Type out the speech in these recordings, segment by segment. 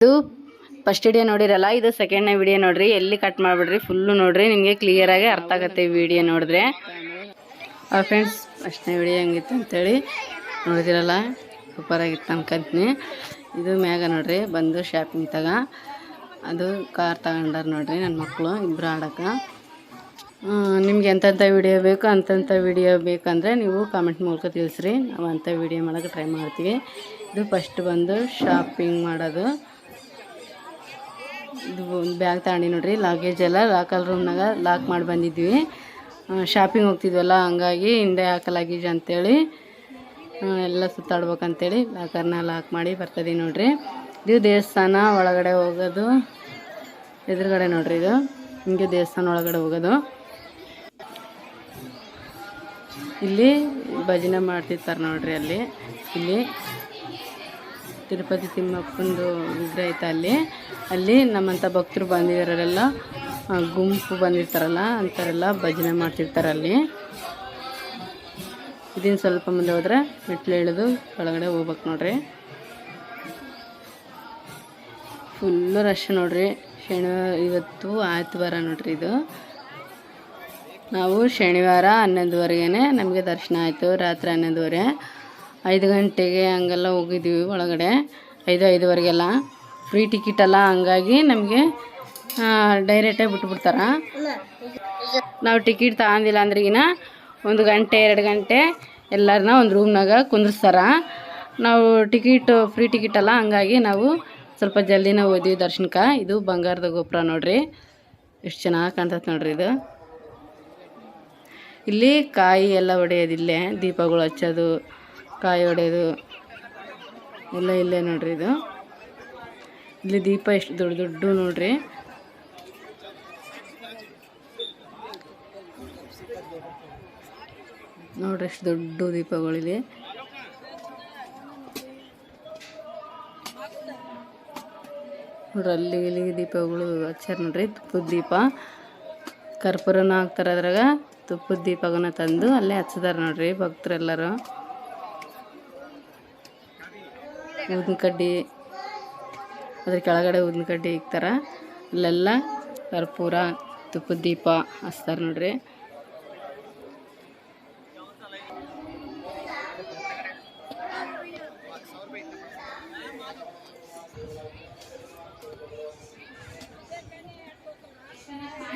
ಇದು first video ನೋಡಿರಲ್ಲ, ಇದು ಸೆಕೆಂಡ್ನೇ video ನೋಡ್ರಿ. ಎಲ್ಲಿ ಕಟ್ ಮಾಡಿಬಿಡ್ರಿ, ಫುಲ್ಲು ನೋಡ್ರಿ, ನಿಮಗೆ ಕ್ಲಿಯರಾಗಿ ಅರ್ಥ ಆಗುತ್ತೆ ವಿಡಿಯೋ ನೋಡಿದ್ರೆ. ಫ್ರೆಂಡ್ಸ್, ಫಸ್ಟ್ನೇ ವಿಡಿಯೋ ಹೆಂಗಿತ್ತು ಅಂತೇಳಿ ನೋಡಿದಿರಲ್ಲ, ಸೂಪರಾಗಿತ್ತು ಅನ್ಕೊಂತೀನಿ. ಇದು ಮ್ಯಾಗ ನೋಡ್ರಿ ಬಂದು ಶಾಪಿಂಗ್ ಅದು ಕಾರ್ ತಗೊಂಡಾರ ನೋಡ್ರಿ ನನ್ನ ಮಕ್ಕಳು ಇಬ್ಬರು ಆಡೋಕೆ. ನಿಮ್ಗೆ ಎಂತೆಂಥ ವಿಡಿಯೋ ಬೇಕು ಅಂತಂಥ ವಿಡಿಯೋ ಬೇಕಂದರೆ ನೀವು ಕಾಮೆಂಟ್ ಮೂಲಕ ತಿಳಿಸ್ರಿ, ನಾವು ಅಂಥ ವಿಡಿಯೋ ಮಾಡೋಕ್ಕೆ ಟ್ರೈ ಮಾಡ್ತೀವಿ. ಇದು ಫಸ್ಟ್ ಬಂದು ಶಾಪಿಂಗ್ ಮಾಡೋದು. ಇದು ಬ್ಯಾಗ್ ತಗೊಂಡು ನೋಡ್ರಿ, ಲಾಗೇಜ್ ಎಲ್ಲ ಲಾಕಲ್ ರೂಮ್ನಾಗ ಲಾಕ್ ಮಾಡಿ ಬಂದಿದ್ವಿ. ಶಾಪಿಂಗ್ ಹೋಗ್ತಿದ್ವಲ್ಲ, ಹಂಗಾಗಿ ಹಿಂದೆ ಹಾಕ ಲಾಗೇಜ್ ಅಂಥೇಳಿ ಎಲ್ಲ ಸುತ್ತಾಡ್ಬೇಕಂತೇಳಿ ಲಾಕರ್ನ ಲಾಕ್ ಮಾಡಿ ಬರ್ತದೆ ನೋಡ್ರಿ. ಇದು ದೇವಸ್ಥಾನ ಒಳಗಡೆ ಹೋಗೋದು, ಎದುರುಗಡೆ ನೋಡ್ರಿ. ಇದು ಹಿಂಗೆ ದೇವಸ್ಥಾನ ಒಳಗಡೆ ಹೋಗೋದು. ಇಲ್ಲಿ ಭಜನೆ ಮಾಡ್ತಿರ್ತಾರೆ ನೋಡ್ರಿ. ಇಲ್ಲಿ ತಿರುಪತಿ ತಿಮ್ಮಪ್ಪಂದು ವಿಗ್ರಹ ಐತೆ. ಅಲ್ಲಿ ನಮ್ಮಂಥ ಭಕ್ತರು ಬಂದಿರೋರೆಲ್ಲ ಗುಂಪು ಬಂದಿರ್ತಾರಲ್ಲ ಅಂಥವರೆಲ್ಲ ಭಜನೆ ಮಾಡ್ತಿರ್ತಾರೆ ಅಲ್ಲಿ. ಇದನ್ನು ಸ್ವಲ್ಪ ಮುಂದೆ ಹೋದ್ರೆ ಮೆಟ್ಲು ಇಳಿದು ಒಳಗಡೆ ಹೋಗ್ಬೇಕು ನೋಡ್ರಿ. ಫುಲ್ಲು ರಶ್ ನೋಡ್ರಿ. ಇವತ್ತು ಆಯ್ತವಾರ ನೋಡ್ರಿ. ಇದು ನಾವು ಶನಿವಾರ 11:30ಗೆ ನಮಗೆ ದರ್ಶನ ಆಯಿತು. ರಾತ್ರಿ 11:30, 5 ಗಂಟೆಗೆ ಹಂಗೆಲ್ಲ ಹೋಗಿದ್ದೀವಿ ಒಳಗಡೆ. 5:05ವರೆಗೆಲ್ಲ ಫ್ರೀ ಟಿಕೆಟ್ ಅಲ್ಲ, ಹಂಗಾಗಿ ನಮಗೆ ಡೈರೆಕ್ಟಾಗಿ ಬಿಟ್ಬಿಡ್ತಾರೆ. ನಾವು ಟಿಕೆಟ್ ತಗೊಂಡಿಲ್ಲ ಅಂದ್ರಿಗಿನ 1 ಗಂಟೆ 2 ಗಂಟೆ ಎಲ್ಲರನ್ನ ಒಂದು ರೂಮ್ನಾಗ ಕುಂದಿರ್ಸ್ತಾರ. ನಾವು ಫ್ರೀ ಟಿಕೆಟ್ ಅಲ್ಲ, ಹಂಗಾಗಿ ನಾವು ಸ್ವಲ್ಪ ಜಲ್ದಿನ ಹೋದ್ವಿ ದರ್ಶನಕ್ಕೆ. ಇದು ಬಂಗಾರದ ಗೋಪುರ ನೋಡ್ರಿ, ಎಷ್ಟು ಚೆನ್ನಾಗಿ ಕಾಣ್ತದೆ ನೋಡ್ರಿ. ಇದು ಇಲ್ಲಿ ಕಾಯಿ ಎಲ್ಲ ಹೊಡೆಯೋದು, ಇಲ್ಲೇ ದೀಪಗಳು ಹಚ್ಚೋದು, ಕಾಯಿ ಹೊಡೆಯೋದು ಎಲ್ಲ ಇಲ್ಲೇ ನೋಡ್ರಿ. ಇದು ಇಲ್ಲಿ ದೀಪ ಎಷ್ಟು ದೊಡ್ಡ ದೊಡ್ಡ ನೋಡ್ರಿ. ನೋಡ್ರಿ ಎಷ್ಟು ದೊಡ್ಡ ದೀಪಗಳಿಲ್ಲಿ. ನೋಡ್ರಿ ಅಲ್ಲಿ ಇಲ್ಲಿಗೆ ದೀಪಗಳು ಹಚ್ಚಾರ ನೋಡ್ರಿ. ತುಪ್ಪದ ದೀಪ, ಕರ್ಪೂರನ ಹಾಕ್ತಾರೆ ಅದ್ರಾಗ. ತುಪ್ಪದ ದೀಪಗನ ತಂದು ಅಲ್ಲೇ ಹಚ್ಚಿದಾರೆ ನೋಡ್ರಿ ಭಕ್ತರೆಲ್ಲರೂ. ಊದಿನ ಕಡ್ಡಿ, ಅದ್ರ ಕೆಳಗಡೆ ಊದಿನ ಕಡ್ಡಿ ಇಕ್ತಾರ. ಅಲ್ಲೆಲ್ಲ ಕರ್ಪೂರ ತುಪ್ಪದ ದೀಪ ಹಚ್ತಾರೆ ನೋಡ್ರಿ.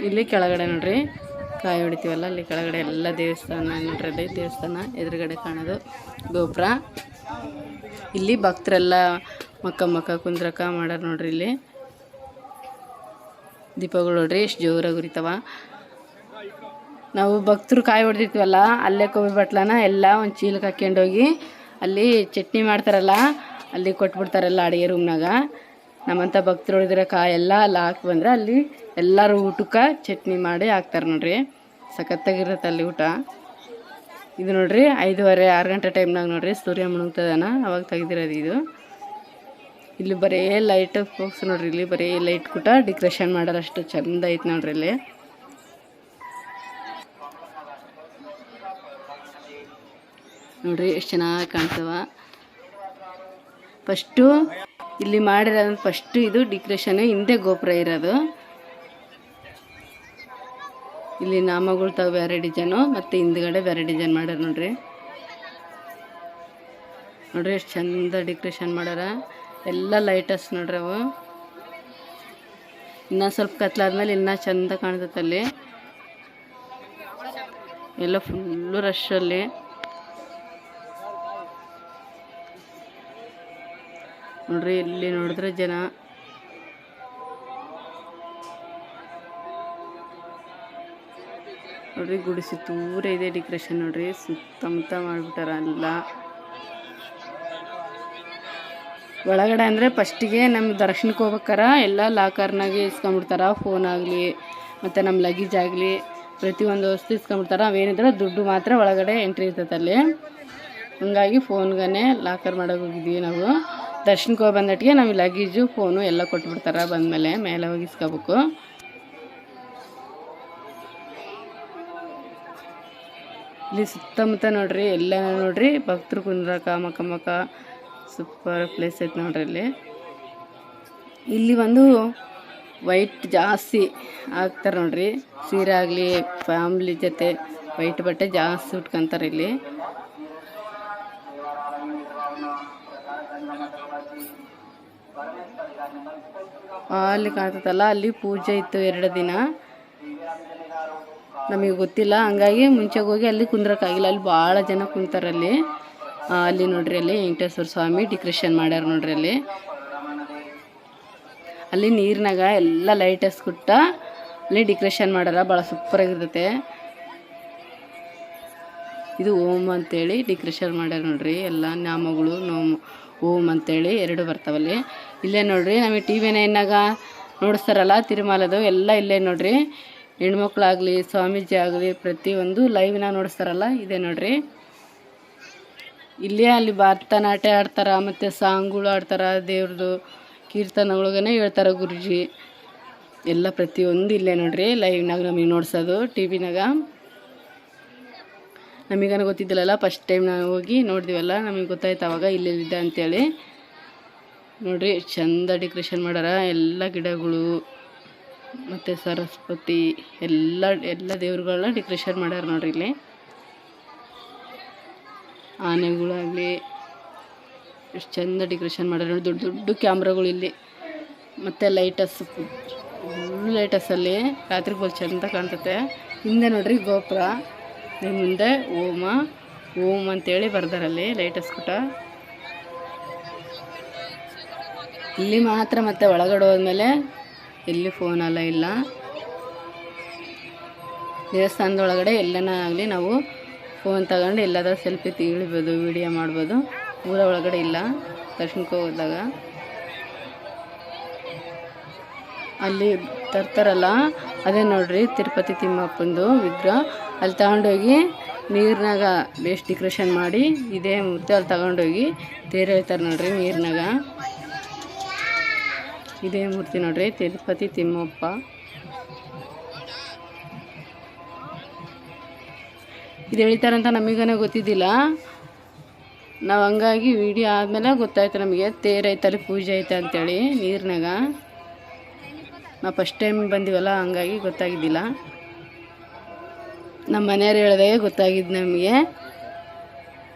ಇಲ್ಲಿ ಕೆಳಗಡೆ ನೋಡ್ರಿ ಕಾಯಿ ಹೊಡಿತೀವಲ್ಲ, ಅಲ್ಲಿ ಕೆಳಗಡೆ ಎಲ್ಲ ದೇವಸ್ಥಾನ ನೋಡ್ರಿ. ಅಲ್ಲಿ ದೇವಸ್ಥಾನ ಎದುರುಗಡೆ ಕಾಣೋದು ಗೋಪುರ. ಇಲ್ಲಿ ಭಕ್ತರೆಲ್ಲ ಮಕ್ಕ ಕುಂದ್ರಕ ಮಾಡ್ಯಾರ ನೋಡ್ರಿ. ಇಲ್ಲಿ ದೀಪಗಳು ನೋಡ್ರಿ ಎಷ್ಟು ಜೋರಾಗಿ ಉರಿತಾವ. ನಾವು ಭಕ್ತರು ಕಾಯಿ ಹೊಡೆದಿರ್ತೀವಲ್ಲ, ಅಲ್ಲೇ ಕೊಬ್ಬರಿ ಬಟ್ಲನ ಎಲ್ಲ ಒಂದು ಚೀಲಕ್ಕೆ ಹಾಕ್ಕೊಂಡೋಗಿ ಅಲ್ಲಿ ಚಟ್ನಿ ಮಾಡ್ತಾರಲ್ಲ, ಅಲ್ಲಿ ಕೊಟ್ಬಿಡ್ತಾರಲ್ಲ ಅಡುಗೆ ರೂಮ್ನಾಗ. ನಮ್ಮಂಥ ಭಕ್ತರು ಹೊಡೆದಿರೋ ಕಾಯೆಲ್ಲ ಅಲ್ಲಿ ಹಾಕಿ ಬಂದರೆ ಅಲ್ಲಿ ಎಲ್ಲರೂ ಊಟಕ್ಕೆ ಚಟ್ನಿ ಮಾಡಿ ಹಾಕ್ತಾರೆ ನೋಡ್ರಿ. ಸಖತ್ತಾಗಿರುತ್ತೆ ಅಲ್ಲಿ ಊಟ. ಇದು ನೋಡ್ರಿ 5:30 6 ಗಂಟೆ ಟೈಮ್ನಾಗ ನೋಡ್ರಿ ಸೂರ್ಯ ಮುಳುಗ್ತದಾನ, ಅವಾಗ ತೆಗ್ದಿರೋದು ಇದು. ಇಲ್ಲಿ ಬರೀ ಲೈಟ್ ಫೋಕ್ಸ್ ನೋಡ್ರಿ. ಇಲ್ಲಿ ಬರೀ ಲೈಟ್ ಕೂಟ ಡೆಕೋರೇಷನ್ ಮಾಡೋರು, ಅಷ್ಟು ಚಂದ ಐತೆ ನೋಡ್ರಿ. ಇಲ್ಲಿ ನೋಡ್ರಿ ಎಷ್ಟು ಚೆನ್ನಾಗಿ ಕಾಣ್ತವ. ಫಸ್ಟು ಇಲ್ಲಿ ಮಾಡಿರೋದು ಫಸ್ಟು ಇದು ಡೆಕೋರೇಷನ್, ಹಿಂದೆ ಗೋಪುರ ಇರೋದು. ಇಲ್ಲಿ ನಾಮಗಳು ತಾವು ಬೇರೆ ಡಿಸೈನು, ಮತ್ತು ಹಿಂದ್ಗಡೆ ಬೇರೆ ಡಿಸೈನ್ ಮಾಡ್ಯಾರ ನೋಡ್ರಿ. ನೋಡ್ರಿ ಎಷ್ಟು ಚಂದ ಡೆಕೋರೇಷನ್ ಮಾಡ್ಯಾರ. ಎಲ್ಲ ಲೈಟಸ್ ನೋಡ್ರಿ. ಅವು ಇನ್ನೂ ಸ್ವಲ್ಪ ಕತ್ಲಾದ್ಮೇಲೆ ಇನ್ನೂ ಚಂದ ಕಾಣ್ತೈತೆ ಅಲ್ಲಿ. ಎಲ್ಲ ಫುಲ್ಲು ರಶ್ ಅಲ್ಲಿ. ನೋಡ್ರಿ ಇಲ್ಲಿ ನೋಡಿದ್ರೆ ಜನ. ನೋಡ್ರಿ ಗುಡಿ ಸುತ್ತೂರ ಇದೆ ಡೆಕೋರೇಷನ್ ನೋಡ್ರಿ. ಸುತ್ತಮುತ್ತ ಮಾಡಿಬಿಟ್ಟಾರ ಎಲ್ಲ ಒಳಗಡೆ. ಅಂದರೆ ಫಸ್ಟಿಗೆ ನಮ್ಮ ದರ್ಶನಕ್ಕೆ ಹೋಗ್ಬೇಕಾರ ಎಲ್ಲ ಲಾಕರ್ನಾಗೆ ಇಸ್ಕೊಂಬಿಡ್ತಾರೆ. ಫೋನ್ ಆಗಲಿ ಮತ್ತು ನಮ್ಮ ಲಗೇಜ್ ಆಗಲಿ ಪ್ರತಿಯೊಂದು ವಸ್ತು ಇಸ್ಕೊಂಬಿಡ್ತಾರೆ. ಅವೇನಿದ್ರೆ ದುಡ್ಡು ಮಾತ್ರ ಒಳಗಡೆ ಎಂಟ್ರಿ ಇರ್ತೈತೆ ಅಲ್ಲಿ. ಹಂಗಾಗಿ ಫೋನ್ಗೇ ಲಾಕರ್ ಮಾಡೋಕೆ ಹೋಗಿದ್ವಿ ನಾವು. ದರ್ಶನಕ್ಕೆ ಹೋಗಿ ಬಂದಟ್ಟಿಗೆ ನಾವು ಲಗೇಜು ಫೋನು ಎಲ್ಲ ಕೊಟ್ಬಿಡ್ತಾರೆ. ಬಂದಮೇಲೆ ಮೇಲೆ ಹೋಗಿ ಇಸ್ಕೋಬೇಕು. ಇಲ್ಲಿ ಸುತ್ತಮುತ್ತ ನೋಡ್ರಿ ಎಲ್ಲ ನೋಡ್ರಿ ಭಕ್ತರು ಕುಂದ್ರಕ ಮಕ್ಕ ಸೂಪರ್ ಪ್ಲೇಸ್ ಐತೆ ನೋಡ್ರಿ. ಇಲ್ಲಿ ಇಲ್ಲಿ ಒಂದು ವೈಟ್ ಜಾಸ್ತಿ ಹಾಕ್ತಾರೆ ನೋಡ್ರಿ. ಸೀರೆ ಆಗಲಿ ಫ್ಯಾಮ್ಲಿ ಜೊತೆ ವೈಟ್ ಬಟ್ಟೆ ಜಾಸ್ತಿ ಉಟ್ಕೊಂತಾರೆ ಇಲ್ಲಿ. ಅಲ್ಲಿ ಕಾಣ್ತದಲ್ಲ, ಅಲ್ಲಿ ಪೂಜೆ ಇತ್ತು 2 ದಿನ. ನಮಗೆ ಗೊತ್ತಿಲ್ಲ, ಹಂಗಾಗಿ ಮುಂಚೆಗೆ ಹೋಗಿ ಅಲ್ಲಿ ಕುಂದ್ರಕ್ಕಾಗಿಲ್ಲ. ಅಲ್ಲಿ ಭಾಳ ಜನ ಕುಂತಾರಲ್ಲಿ. ಅಲ್ಲಿ ನೋಡ್ರಿ, ಅಲ್ಲಿ ವೆಂಕಟೇಶ್ವರ ಸ್ವಾಮಿ ಡೆಕೋರೇಷನ್ ಮಾಡ್ಯಾರ ನೋಡ್ರಿ. ಅಲ್ಲಿ ನೀರಿನಾಗ ಎಲ್ಲ ಲೈಟ್ ಹಸ್ಕೊಟ್ಟ ಅಲ್ಲಿ ಡೆಕೋರೇಷನ್ ಮಾಡ್ಯಾರ. ಭಾಳ ಸೂಪರಾಗಿರ್ತೈತೆ. ಇದು ಓಮ್ ಅಂತೇಳಿ ಡೆಕೋರೇಷನ್ ಮಾಡ್ಯಾರ ನೋಡ್ರಿ. ಎಲ್ಲ ನಾಮಗಳು ಓಮ್ ಅಂತೇಳಿ 2 ಬರ್ತಾವಲ್ಲಿ. ಇಲ್ಲೇ ನೋಡ್ರಿ, ನಮಗೆ TV9 ನೋಡಿಸ್ತಾರಲ್ಲ ತಿರುಮಲದು, ಎಲ್ಲ ಇಲ್ಲೇ ನೋಡ್ರಿ. ಹೆಣ್ಮಕ್ಳಾಗಲಿ ಸ್ವಾಮೀಜಿ ಆಗಲಿ ಪ್ರತಿಯೊಂದು ಲೈವ್ನ ನೋಡಿಸ್ತಾರಲ್ಲ, ಇದೆ ನೋಡ್ರಿ. ಇಲ್ಲೇ ಅಲ್ಲಿ ಭರತನಾಟ್ಯ ಆಡ್ತಾರ, ಮತ್ತು ಸಾಂಗ್ಗಳು ಆಡ್ತಾರ, ದೇವ್ರದ್ದು ಕೀರ್ತನಗಳಿಗೇ ಹೇಳ್ತಾರೆ ಗುರುಜಿ. ಎಲ್ಲ ಪ್ರತಿಯೊಂದು ಇಲ್ಲೇ ನೋಡ್ರಿ ಲೈವ್ನಾಗ ನಮಗೆ ನೋಡ್ಸೋದು. TV9 ನಮಗೇನು ಗೊತ್ತಿದ್ದಿಲ್ಲಲ್ಲ, ಫಸ್ಟ್ ಟೈಮ್ ನಾವು ಹೋಗಿ ನೋಡಿದ್ವಲ್ಲ, ನಮಗೆ ಗೊತ್ತಾಯ್ತು ಅವಾಗ ಇಲ್ಲಿದೆ ಅಂತೇಳಿ. ನೋಡ್ರಿ ಚಂದ ಡೆಕೋರೇಷನ್ ಮಾಡ್ಯಾರ. ಎಲ್ಲ ಗಿಡಗಳು ಮತ್ತು ಸರಸ್ವತಿ ಎಲ್ಲ ದೇವ್ರುಗಳನ್ನ ಡೆಕೋರೇಷನ್ ಮಾಡ್ಯಾರ ನೋಡ್ರಿ. ಇಲ್ಲಿ ಆನೆಗಳಾಗಲಿ ಎಷ್ಟು ಚಂದ ಡೆಕೋರೇಷನ್ ಮಾಡ್ಯಾರ ನೋಡಿ. ದೊಡ್ಡ ದೊಡ್ಡ ಕ್ಯಾಮ್ರಾಗಳು ಇಲ್ಲಿ, ಮತ್ತು ಲೈಟಸ್ ಫುಲ್ ಲೈಟಸಲ್ಲಿ ರಾತ್ರಿ ಬೋಲ್ ಚಂದ ಕಾಣ್ತತೆ. ಹಿಂದೆ ನೋಡ್ರಿ ಗೋಪುರ, ಮುಂದೆ ಓಮ್ ಅಂತೇಳಿ ಬರ್ದಾರಲ್ಲಿ ಲೈಟಸ್ ಕೂಟ. ಇಲ್ಲಿ ಮಾತ್ರ ಮತ್ತೆ ಒಳಗಡೆ ಹೋದ್ಮೇಲೆ ಇಲ್ಲಿ ಫೋನೆಲ್ಲ ಇಲ್ಲ. ದೇವಸ್ಥಾನದ ಒಳಗಡೆ ಎಲ್ಲನ ಆಗಲಿ ನಾವು ಫೋನ್ ತಗೊಂಡು ಎಲ್ಲಾದ್ರೂ ಸೆಲ್ಫಿ ತೆಗಿಬೋದು, ವಿಡಿಯೋ ಮಾಡ್ಬೋದು. ಊರ ಒಳಗಡೆ ಇಲ್ಲ. ದರ್ಶನಕ್ಕೆ ಹೋದಾಗ ಅಲ್ಲಿ ತರ್ತಾರಲ್ಲ, ಅದೇ ನೋಡ್ರಿ ತಿರುಪತಿ ತಿಮ್ಮಪ್ಪಂದು ವಿಗ್ರಹ. ಅಲ್ಲಿ ತಗೊಂಡೋಗಿ ನೀರಿನಾಗ ಬೇಸ್ಟ್ ಡೆಕೋರೇಷನ್ ಮಾಡಿ ಇದೇ ಮೂರ್ತಿ ಅಲ್ಲಿ ತಗೊಂಡೋಗಿ ತೇರು ಹೇಳ್ತಾರೆ ನೋಡ್ರಿ ನೀರಿನಾಗ. ಇದೇ ಮೂರ್ತಿ ನೋಡ್ರಿ ತಿರುಪತಿ ತಿಮ್ಮಪ್ಪ. ಇದು ಹೇಳ್ತಾರಂತ ನಮಗನೇ ಗೊತ್ತಿದ್ದಿಲ್ಲ. ನಾವು ಹಂಗಾಗಿ ವಿಡಿಯೋ ಆದಮೇಲೆ ಗೊತ್ತಾಯ್ತು ನಮಗೆ ತೇರು ಐತಲ್ಲಿ ಪೂಜೆ ಐತೆ ಅಂತೇಳಿ ನೀರಿನಾಗ. ನಾವು ಫಸ್ಟ್ ಟೈಮ್ ಬಂದಿವಲ್ಲ, ಹಂಗಾಗಿ ಗೊತ್ತಾಗಿದ್ದಿಲ್ಲ. ನಮ್ಮ ಮನೆಯವ್ರು ಹೇಳಿದಾಗ ಗೊತ್ತಾಗಿದ್ದು ನಮಗೆ.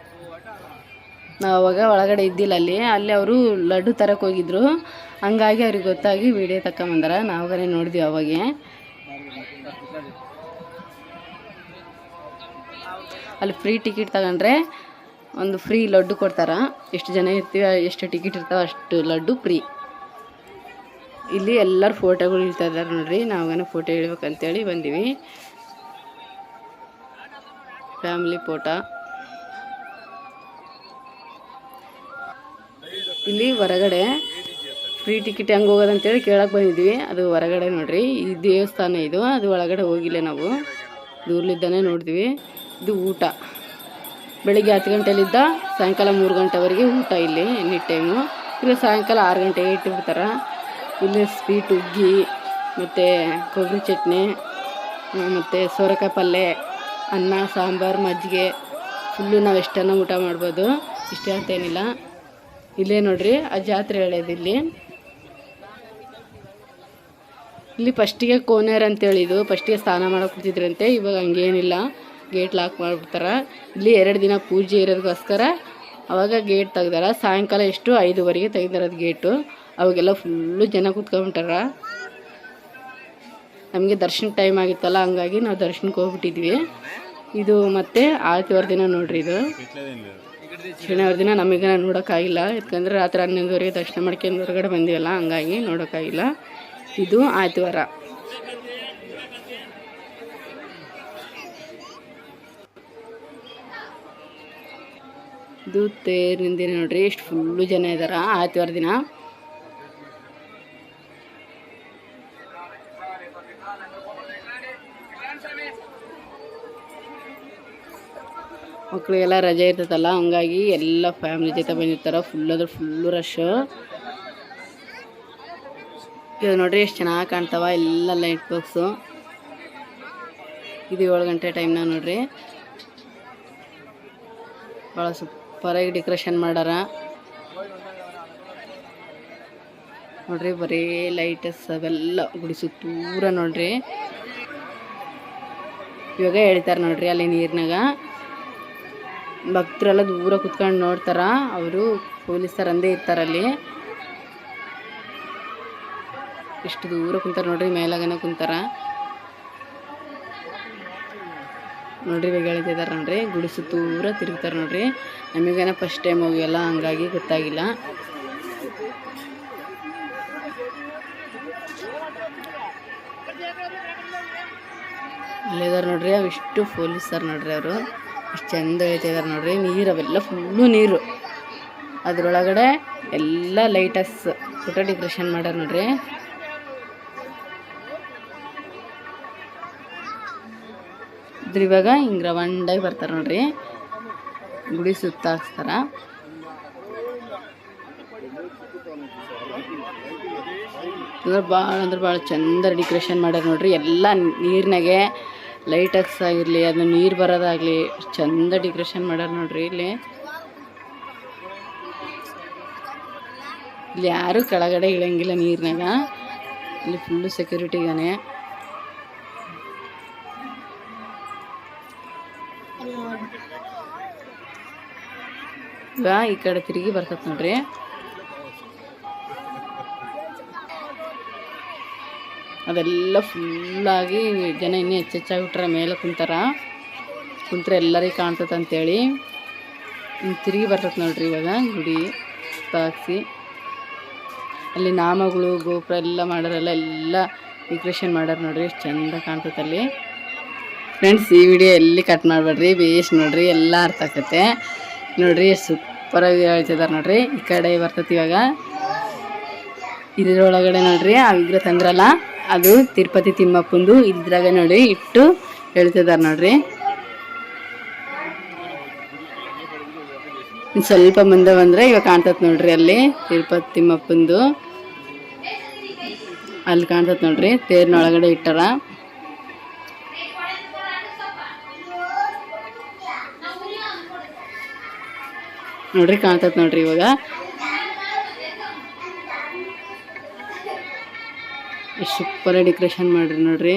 ನಾವು ಅವಾಗ ಒಳಗಡೆ ಇದ್ದಿಲ್ಲ. ಅಲ್ಲಿ ಅವರು ಲಡ್ಡು ತರಕ್ಕೆ ಹೋಗಿದ್ರು, ಹಂಗಾಗಿ ಅವ್ರಿಗೆ ಗೊತ್ತಾಗಿ ವಿಡಿಯೋ ತಗೊಂಬಂದಾರ. ನಾವಾಗನೇ ನೋಡಿದ್ವಿ ಅವಾಗೆ. ಅಲ್ಲಿ ಫ್ರೀ ಟಿಕೆಟ್ ತಗೊಂಡ್ರೆ ಒಂದು ಫ್ರೀ ಲಡ್ಡು ಕೊಡ್ತಾರೆ. ಎಷ್ಟು ಜನ ಇರ್ತೀವಿ, ಎಷ್ಟು ಟಿಕೆಟ್ ಇರ್ತಾವೆ ಅಷ್ಟು ಲಡ್ಡು ಫ್ರೀ. ಇಲ್ಲಿ ಎಲ್ಲರೂ ಫೋಟೋಗಳು ಇಳ್ತಾ ಇದ್ದಾರೆ ನೋಡ್ರಿ. ನಾವಾಗನೇ ಫೋಟೋ ಇಳ್ಬೇಕಂತೇಳಿ ಬಂದೀವಿ. Family photo. ಇಲ್ಲಿ ಹೊರಗಡೆ ಫ್ರೀ ಟಿಕೆಟ್ ಹೆಂಗೆ ಹೋಗೋದಂತೇಳಿ ಕೇಳಕ್ಕೆ ಬಂದಿದ್ವಿ. ಅದು ಹೊರಗಡೆ ನೋಡ್ರಿ, ಈ ದೇವಸ್ಥಾನ ಇದು. ಅದು ಒಳಗಡೆ ಹೋಗಿಲ್ಲ ನಾವು, ದೂರಲಿದ್ದಾನೆ ನೋಡಿದ್ವಿ. ಇದು ಊಟ ಬೆಳಿಗ್ಗೆ 10 ಗಂಟೆಲಿದ್ದ ಸಾಯಂಕಾಲ 3 ಗಂಟೆವರೆಗೆ ಊಟ ಇಲ್ಲಿ ಎನಿ ಟೈಮು. ಇಲ್ಲ ಸಾಯಂಕಾಲ 6 ಗಂಟೆಗೆ ಇಟ್ಟಿರ್ತಾರೆ. ಇಲ್ಲಿ ಸ್ವೀಟ್, ಹುಗ್ಗಿ, ಮತ್ತು ಕೊಬ್ಬರಿ ಚಟ್ನಿ, ಮತ್ತು ಸೋರೆಕಾಯಿ ಪಲ್ಯ, ಅನ್ನ, ಸಾಂಬಾರು, ಮಜ್ಜಿಗೆ ಫುಲ್ಲು ನಾವು ಎಷ್ಟನ್ನ ಊಟ ಮಾಡ್ಬೋದು. ಇಷ್ಟೇ ಅಂತೇನಿಲ್ಲ. ಇಲ್ಲೇ ನೋಡ್ರಿ ಆ ಜಾತ್ರೆ ಹೇಳೋದು. ಇಲ್ಲಿ ಫಸ್ಟಿಗೆ ಕೋನೇರ್ ಅಂತೇಳಿದು, ಫಸ್ಟಿಗೆ ಸ್ನಾನ ಮಾಡೋಕೆ ಕೂತಿದ್ರಂತೆ. ಇವಾಗ ಹಂಗೇನಿಲ್ಲ, ಗೇಟ್ ಲಾಕ್ ಮಾಡಿಬಿಡ್ತಾರೆ. ಇಲ್ಲಿ 2 ದಿನ ಪೂಜೆ ಇರೋದಕ್ಕೋಸ್ಕರ ಅವಾಗ ಗೇಟ್ ತೆಗ್ದಾರ. ಸಾಯಂಕಾಲ 5:30ಗೆ ತೆಗ್ದಾರದು ಗೇಟು. ಅವಾಗೆಲ್ಲ ಫುಲ್ಲು ಜನ ಕೂತ್ಕೊಂಡ್ಬಿಟ್ಟಾರ. ನಮಗೆ ದರ್ಶನ ಟೈಮ್ ಆಗಿತ್ತಲ್ಲ, ಹಂಗಾಗಿ ನಾವು ದರ್ಶನಕ್ಕೆ ಹೋಗ್ಬಿಟ್ಟಿದ್ವಿ. ಇದು ಮತ್ತು ಆದಿತ್ಯವಾರ ದಿನ ನೋಡ್ರಿ. ಇದು ಶನಿವಾರ ದಿನ ನಮಗೆ ನೋಡೋಕ್ಕಾಗಿಲ್ಲ, ಯಾಕಂದರೆ ರಾತ್ರಿ 11:30ಗೆ ದರ್ಶನ ಮಾಡ್ಕೊಂಡು ಹೊರಗಡೆ ಬಂದಿವಲ್ಲ, ಹಂಗಾಗಿ ನೋಡೋಕ್ಕಾಗಿಲ್ಲ. ಇದು ಆದಿತ್ಯವಾರ. ಇದು ತೇರಿನ ದಿನ ನೋಡ್ರಿ, ಎಷ್ಟು ಫುಲ್ಲು ಜನ ಇದ್ದಾರೆ ಆದಿತ್ಯವಾರ ದಿನ. ಮಕ್ಕಳಿಗೆಲ್ಲ ರಜೆ ಇರ್ತೈತಲ್ಲ, ಹಂಗಾಗಿ ಎಲ್ಲ ಫ್ಯಾಮಿಲಿ ಜೊತೆ ಬಂದಿರ್ತಾರೆ. Full rush. ಇದು ನೋಡ್ರಿ ಎಷ್ಟು ಚೆನ್ನಾಗಿ ಕಾಣ್ತಾವ ಎಲ್ಲ ಲೈಟ್ ಬಾಕ್ಸು. ಇದು 7 ಗಂಟೆ ಟೈಮ್ನಾಗ ನೋಡ್ರಿ, ಭಾಳ ಸೂಪರಾಗಿ ಡೆಕೋರೇಷನ್ ಮಾಡ್ಯಾರ. ನೋಡ್ರಿ ಬರೀ ಲೈಟಸ್ ಅವೆಲ್ಲ ಗುಡಿ ಸುತ್ತೂರ ನೋಡ್ರಿ. ಇವಾಗ ಹೇಳ್ತಾರೆ ನೋಡ್ರಿ ಅಲ್ಲಿ ನೀರಿನಾಗ ಭಕ್ತರೆಲ್ಲ ದೂರ ಕುತ್ಕೊಂಡು ನೋಡ್ತಾರ. ಅವರು ಪೊಲೀಸರಂದೇ ಇರ್ತಾರಲ್ಲಿ. ಇಷ್ಟು ದೂರ ಕುಂತಾರ ನೋಡ್ರಿ, ಮೇಲಾಗನ ಕುಂತಾರ ನೋಡ್ರಿ. ಇವಾಗ ಹೇಳ್ತಿದಾರೆ ನೋಡ್ರಿ, ಗುಡಿ ಸುತ್ತೂರ ತಿರುಗ್ತಾರೆ ನೋಡ್ರಿ. ನಮಗೇನ ಫಸ್ಟ್ ಟೈಮ್ ಹೋಗಿಲ್ಲ, ಹಂಗಾಗಿ ಗೊತ್ತಾಗಿಲ್ಲ. ಅಲ್ಲಿದಾರೆ ನೋಡ್ರಿ, ಅವಿಷ್ಟು ಪೊಲೀಸರು ನೋಡ್ರಿ. ಅವರು ಇಷ್ಟು ಚಂದ ಹೇಳ್ತಿದಾರೆ ನೋಡ್ರಿ. ನೀರು ಅವೆಲ್ಲ ಫುಲ್ಲು ನೀರು, ಅದ್ರೊಳಗಡೆ ಎಲ್ಲ ಲೈಟಸ್ ಫೋಟೋ ಡೆಕೋರೇಷನ್ ಮಾಡ್ಯಾರ ನೋಡ್ರಿ. ಇವಾಗ ಹಿಂಗೆ ರವಂಡಾಗಿ ಬರ್ತಾರೆ ನೋಡ್ರಿ, ಗುಡಿ ಸುತ್ತ ಹಾಕ್ಸ್ತಾರ. ಭಾಳ ಅಂದ್ರೆ ಭಾಳ ಚಂದ ಡೆಕೋರೇಷನ್ ಮಾಡ್ಯಾರ ನೋಡ್ರಿ. ಎಲ್ಲ ನೀರಿನಾಗೆ ಲೈಟಕ್ಸ್ ಆಗಿರಲಿ, ಅದು ನೀರು ಬರೋದಾಗಲಿ ಚಂದ ಡೆಕೋರೇಷನ್ ಮಾಡ್ಯಾರ ನೋಡ್ರಿ. ಇಲ್ಲಿ ಯಾರು ಕೆಳಗಡೆ ಇಳಂಗಿಲ್ಲ ನೀರಿನಾಗ. ಇಲ್ಲಿ ಫುಲ್ಲು ಸೆಕ್ಯೂರಿಟಿಗಾನೆ. ಈಗ ಈ ಕಡೆ ತಿರುಗಿ ಬರ್ತದೆ ನೋಡ್ರಿ. ಅದೆಲ್ಲ ಫುಲ್ಲಾಗಿ ಜನ ಇನ್ನೂ ಹೆಚ್ಚೆಚ್ಚಾಗಿ ಬಿಟ್ರೆ ಮೇಲೆ ಕುಂತ್ರೆ ಎಲ್ಲರಿಗೆ ಕಾಣ್ತದೆ ಅಂತೇಳಿ ತಿರುಗಿ ಬರ್ತದೆ ನೋಡ್ರಿ. ಇವಾಗ ಗುಡಿ ಹಾಕ್ಸಿ ಅಲ್ಲಿ ನಾಮಗಳು ಗೋಪುರ ಎಲ್ಲ ಮಾಡ್ಯಾರಲ್ಲ, ಎಲ್ಲ ಡೆಕೋರೇಷನ್ ಮಾಡ್ಯಾರ ನೋಡ್ರಿ. ಎಷ್ಟು ಚಂದ ಕಾಣ್ತದೆ ಅಲ್ಲಿ. ಫ್ರೆಂಡ್ಸ್, ಈ ವಿಡಿಯೋ ಎಲ್ಲಿ ಕಟ್ ಮಾಡಬೇಡ್ರಿ, ಬೇಸ್ ನೋಡ್ರಿ, ಎಲ್ಲ ಅರ್ಥ ಆಕತ್ತೆ ನೋಡ್ರಿ. ಸೂಪರಾಗಿ ಹೇಳ್ತಿದ್ದಾರೆ ನೋಡ್ರಿ. ಈ ಕಡೆ ಬರ್ತೈತಿ ಇವಾಗ. ಇದ್ರೊಳಗಡೆ ನೋಡ್ರಿ ಆ ವಿಗ್ರಹ ತಂದ್ರಲ್ಲ, ಅದು ತಿರುಪತಿ ತಿಮ್ಮಪ್ಪಂದು. ಇದ್ರಾಗ ನೋಡಿ ಇಟ್ಟು ಹೇಳ್ತಿದ್ದಾರೆ ನೋಡ್ರಿ. ಸ್ವಲ್ಪ ಮುಂದೆ ಬಂದರೆ ಇವಾಗ ಕಾಣ್ತದೆ ನೋಡ್ರಿ, ಅಲ್ಲಿ ತಿರುಪತಿ ತಿಮ್ಮಪ್ಪಂದು ಅಲ್ಲಿ ಕಾಣ್ತದೆ ನೋಡ್ರಿ. ತೇರಿನೊಳಗಡೆ ಇಟ್ಟಾರ ನೋಡ್ರಿ, ಕಾಣ್ತದೆ ನೋಡ್ರಿ. ಇವಾಗ ಎಷ್ಟು ಸೂಪರಾಗಿ ಡೆಕೋರೇಷನ್ ಮಾಡ್ರಿ ನೋಡ್ರಿ.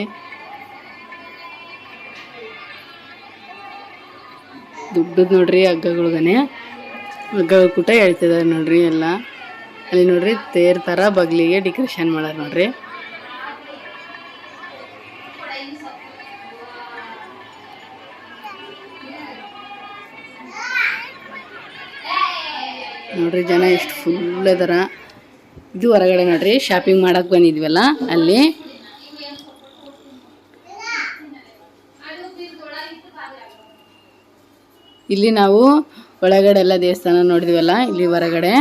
ದುಡ್ಡದು ನೋಡ್ರಿ ಹಗ್ಗಗಳ್ಗನೆ, ಹಗ್ಗಗಳ ಕೂಟ ಹೇಳ್ತಿದ್ದಾರೆ ನೋಡ್ರಿ. ಎಲ್ಲ ಅಲ್ಲಿ ನೋಡ್ರಿ ತೇರ್ ಥರ ಬಗ್ಲಿಗೆ ಡೆಕೋರೇಷನ್ ಮಾಡ್ಯಾರ ನೋಡ್ರಿ. ನೋಡ್ರಿ ಜನ ಎಷ್ಟು ಫುಲ್ ಅದಾರ. ಇದು ಹೊರಗಡೆ ನೋಡ್ರಿ ಶಾಪಿಂಗ್ ಮಾಡಕ್ಕೆ ಬಂದಿದ್ವಲ್ಲ ಅಲ್ಲಿ. ಇಲ್ಲಿ ನಾವು ಒಳಗಡೆ ಎಲ್ಲ ದೇವಸ್ಥಾನ ನೋಡಿದ್ವಲ್ಲ, ಇಲ್ಲಿ ಹೊರಗಡೆ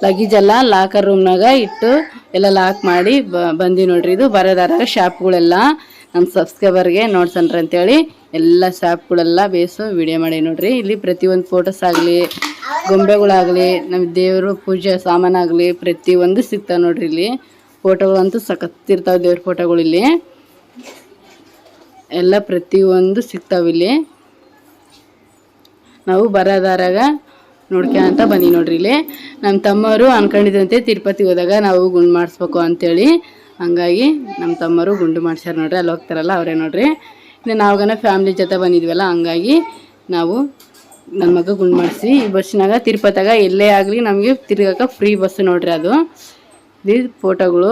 ಲಗೇಜೆಲ್ಲ ಲಾಕರ್ ರೂಮ್ನಾಗ ಇಟ್ಟು ಎಲ್ಲ ಲಾಕ್ ಮಾಡಿ ಬಂದಿ ನೋಡ್ರಿ. ಇದು ಬರೋದಾರ ಶಾಪ್ಗಳೆಲ್ಲ ನಮ್ಮ ಸಬ್ಸ್ಕ್ರೈಬರ್ಗೆ ನೋಡ್ಸನ್ರಿ ಅಂತೇಳಿ ಎಲ್ಲ ಶಾಪ್ಗಳೆಲ್ಲ ಬೇಸು ವಿಡಿಯೋ ಮಾಡಿ ನೋಡ್ರಿ. ಇಲ್ಲಿ ಪ್ರತಿಯೊಂದು ಫೋಟೋಸ್ ಆಗಲಿ, ಗೊಂಬೆಗಳಾಗಲಿ, ನಮ್ಮ ದೇವರು ಪೂಜೆ ಸಾಮಾನಾಗಲಿ ಪ್ರತಿಯೊಂದು ಸಿಗ್ತಾವೆ ನೋಡ್ರಿ. ಇಲ್ಲಿ ಫೋಟೋಗಳಂತೂ ಸಖತ್ತಿರ್ತಾವೆ, ದೇವ್ರ ಫೋಟೋಗಳು ಇಲ್ಲಿ ಎಲ್ಲ ಪ್ರತಿಯೊಂದು ಸಿಗ್ತಾವಿಲ್ಲಿ. ನಾವು ಬರೋದಾರಾಗ ನೋಡ್ಕೊಂತ ಬನ್ನಿ ನೋಡ್ರಿ. ಇಲ್ಲಿ ನಮ್ಮ ತಮ್ಮವರು ಅನ್ಕೊಂಡಿದ್ದಂತೆ ತಿರುಪತಿ ಹೋದಾಗ ನಾವು ಗುಂಡು ಮಾಡಿಸ್ಬೇಕು ಅಂತೇಳಿ, ಹಂಗಾಗಿ ನಮ್ಮ ತಮ್ಮರು ಗುಂಡು ಮಾಡ್ಸ್ಯಾರ ನೋಡ್ರಿ. ಅಲ್ಲಿ ಹೋಗ್ತಾರಲ್ಲ ಅವರೇ ನೋಡ್ರಿ. ಇನ್ನು ನಾವುಗನ ಫ್ಯಾಮ್ಲಿ ಜೊತೆ ಬಂದಿದ್ವಲ್ಲ, ಹಂಗಾಗಿ ನಾವು ನನ್ನ ಮಗ ಗುಂಡು ಮಾಡಿಸಿ ಈ ಬಸ್ಸಿನಾಗ ತಿರುಪತಿಯಾಗ ಎಲ್ಲೇ ಆಗಲಿ ನಮಗೆ ತಿರ್ಗಕ್ಕೆ ಫ್ರೀ ಬಸ್ ನೋಡ್ರಿ. ಅದು ಇದು ಫೋಟೋಗಳು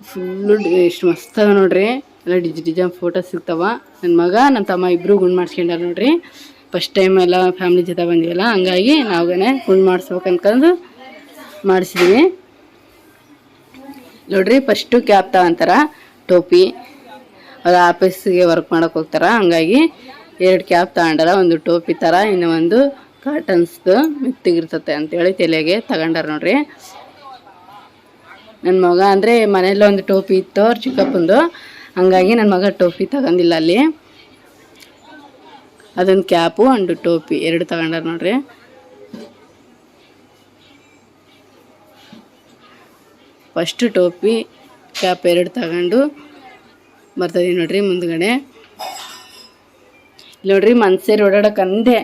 ಫುಲ್ಲು ಎಷ್ಟು ಮಸ್ತಾಗ ನೋಡ್ರಿ. ಎಲ್ಲ ಡಿಜೈನ್ ಫೋಟೋ ಸಿಗ್ತಾವ. ನನ್ನ ಮಗ ನಮ್ಮ ತಮ್ಮ ಇಬ್ಬರು ಗುಂಡು ಮಾಡಿಸ್ಕೊಂಡಾರ ನೋಡ್ರಿ. ಫಸ್ಟ್ ಟೈಮ್ ಎಲ್ಲ ಫ್ಯಾಮ್ಲಿ ಜೊತೆ ಬಂದಿವಲ್ಲ, ಹಂಗಾಗಿ ನಾವುಗನೆ ಗುಂಡು ಮಾಡಿಸ್ಬೇಕು ಅನ್ಕೊಂಡು ಮಾಡಿಸಿದ್ವಿ ನೋಡ್ರಿ. ಫಸ್ಟು ಕ್ಯಾಪ್ ತಗೊಂತಾರ, ಟೋಪಿ, ಅದು ಆಫೀಸಿಗೆ ವರ್ಕ್ ಮಾಡೋಕೆ ಹೋಗ್ತಾರ. ಹಂಗಾಗಿ 2 ಕ್ಯಾಪ್ ತಗೊಂಡಾರ, ಒಂದು ಟೋಪಿ ಥರ, ಇನ್ನು ಒಂದು ಕಾಟನ್ಸ್ದು ಮೆತ್ತಗಿರ್ತತೆ ಅಂತೇಳಿ ತಲೆಗೆ ತಗೊಂಡಾರ ನೋಡ್ರಿ. ನನ್ನ ಮಗ ಅಂದರೆ ಮನೇಲಿ ಒಂದು ಟೋಪಿ ಇತ್ತು ಅವ್ರ ಚಿಕ್ಕಪ್ಪಂದು, ಹಂಗಾಗಿ ನನ್ನ ಮಗ ಟೋಪಿ ತಗೊಂಡಿಲ್ಲ. ಅಲ್ಲಿ ಅದೊಂದು ಕ್ಯಾಪು ಒಂದು ಟೋಪಿ 2 ತಗೊಂಡಾರ ನೋಡ್ರಿ. ಫಸ್ಟು ಟೋಪಿ ಕ್ಯಾಪ್ 2 ತಗೊಂಡು ಬರ್ತದೀವಿ ನೋಡ್ರಿ. ಮುಂದ್ಗಡೆ ನೋಡ್ರಿ ಮನ್ಸೇರಿ ಓಡಾಡೋಕೆ ಅಂದೆ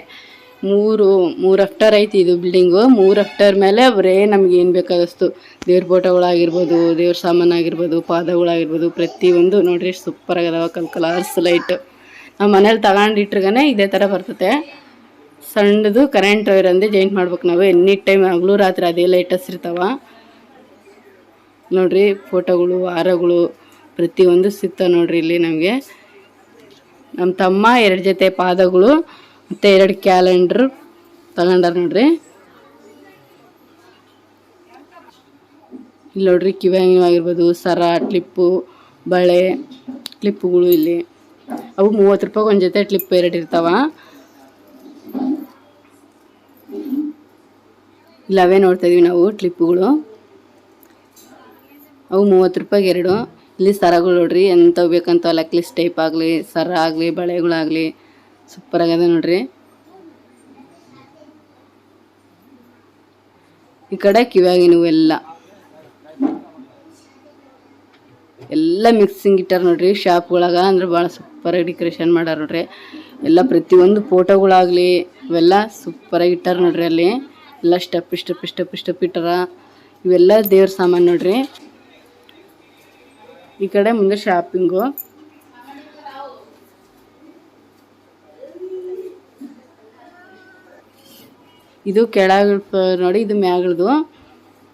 ಮೂರು ಅಫ್ಟರ್ ಐತಿ ಇದು ಬಿಲ್ಡಿಂಗು. 3 ಅಫ್ಟರ್ ಮೇಲೆ ಬರೇ ನಮ್ಗೆ ಏನು ಬೇಕಾದಷ್ಟು ದೇವ್ರ ಫೋಟೋಗಳಾಗಿರ್ಬೋದು, ದೇವ್ರ ಸಾಮಾನಾಗಿರ್ಬೋದು, ಪಾದಗಳಾಗಿರ್ಬೋದು, ಪ್ರತಿಯೊಂದು ನೋಡ್ರಿ ಸೂಪರ್ ಆಗದಾವ. ಕಲರ್ಸ್ ಲೈಟ್ ನಾವು ಮನೇಲಿ ತಗೊಂಡಿಟ್ರಿಗನೆ ಇದೇ ಥರ ಬರ್ತತೆ. ಸಣ್ಣದು ಕರೆಂಟ್ ವೈರ್ ಅಂದೇ ಜಾಯಿಂಟ್ ಮಾಡ್ಬೇಕು ನಾವು. ಎನಿ ಟೈಮ್ ಹಗಲು ರಾತ್ರಿ ಅದೇ ಲೈಟ್ ಹಸಿರ್ತಾವ ನೋಡ್ರಿ. ಫೋಟೋಗಳು, ಹಾರಗಳು ಪ್ರತಿಯೊಂದು ಸಿಗ್ತಾವೆ ನೋಡ್ರಿ ಇಲ್ಲಿ ನಮಗೆ. ನಮ್ಮ ತಮ್ಮ 2 ಜೊತೆ ಪಾದಗಳು ಮತ್ತು 2 ಕ್ಯಾಲೆಂಡ್ರ್ ತಗೊಂಡಾರ ನೋಡ್ರಿ. ಇಲ್ಲಿ ನೋಡ್ರಿ ಕಿವ್ಯಾಗಿರ್ಬೋದು, ಸರ, ಕ್ಲಿಪ್ಪು, ಬಳೆ, ಕ್ಲಿಪ್ಪುಗಳು ಇಲ್ಲಿ ಅವು 30 ರೂಪಾಯಿಗೆ ಒಂದು ಜೊತೆ ಕ್ಲಿಪ್ 2 ಇರ್ತಾವ. ಇಲ್ಲ ಅವೇ ನೋಡ್ತಾ ಇದೀವಿ ನಾವು ಕ್ಲಿಪ್ಪುಗಳು, ಅವು 30 ರೂಪಾಯಿಗೆ 2. ಇಲ್ಲಿ ಸರಗಳು ನೋಡ್ರಿ ಎಂಥವು ಬೇಕಂತ ನೆಕ್ಲೆಸ್ ಟೈಪ್ ಆಗಲಿ, ಸರ ಆಗಲಿ, ಬಳೆಗಳಾಗಲಿ ಸೂಪರ್ ಆಗದ ನೋಡ್ರಿ. ಈ ಕಡೆ ಕಿವ್ಯಾಗಿನವು ಎಲ್ಲ ಮಿಕ್ಸಿಂಗ್ ಇಟ್ಟಾರ ನೋಡ್ರಿ ಶಾಪ್ಗಳಾಗ. ಅಂದ್ರೆ ಭಾಳ ಸೂಪರಾಗಿ ಡೆಕೋರೇಷನ್ ಮಾಡ್ಯಾರ ನೋಡ್ರಿ. ಎಲ್ಲ ಪ್ರತಿಯೊಂದು ಫೋಟೋಗಳಾಗಲಿ ಇವೆಲ್ಲ ಸೂಪರಾಗಿ ಇಟ್ಟಾರ ನೋಡ್ರಿ. ಅಲ್ಲಿ ಎಲ್ಲ ಸ್ಟೆಪ್ ಇಟ್ಟಾರ. ಇವೆಲ್ಲ ದೇವ್ರ ಸಾಮಾನು ನೋಡ್ರಿ. ಈ ಕಡೆ ಮುಂದೆ ಶಾಪಿಂಗು. ಇದು ಕೆಳಗೆ ನೋಡಿ, ಇದು ಮ್ಯಾಗಳದು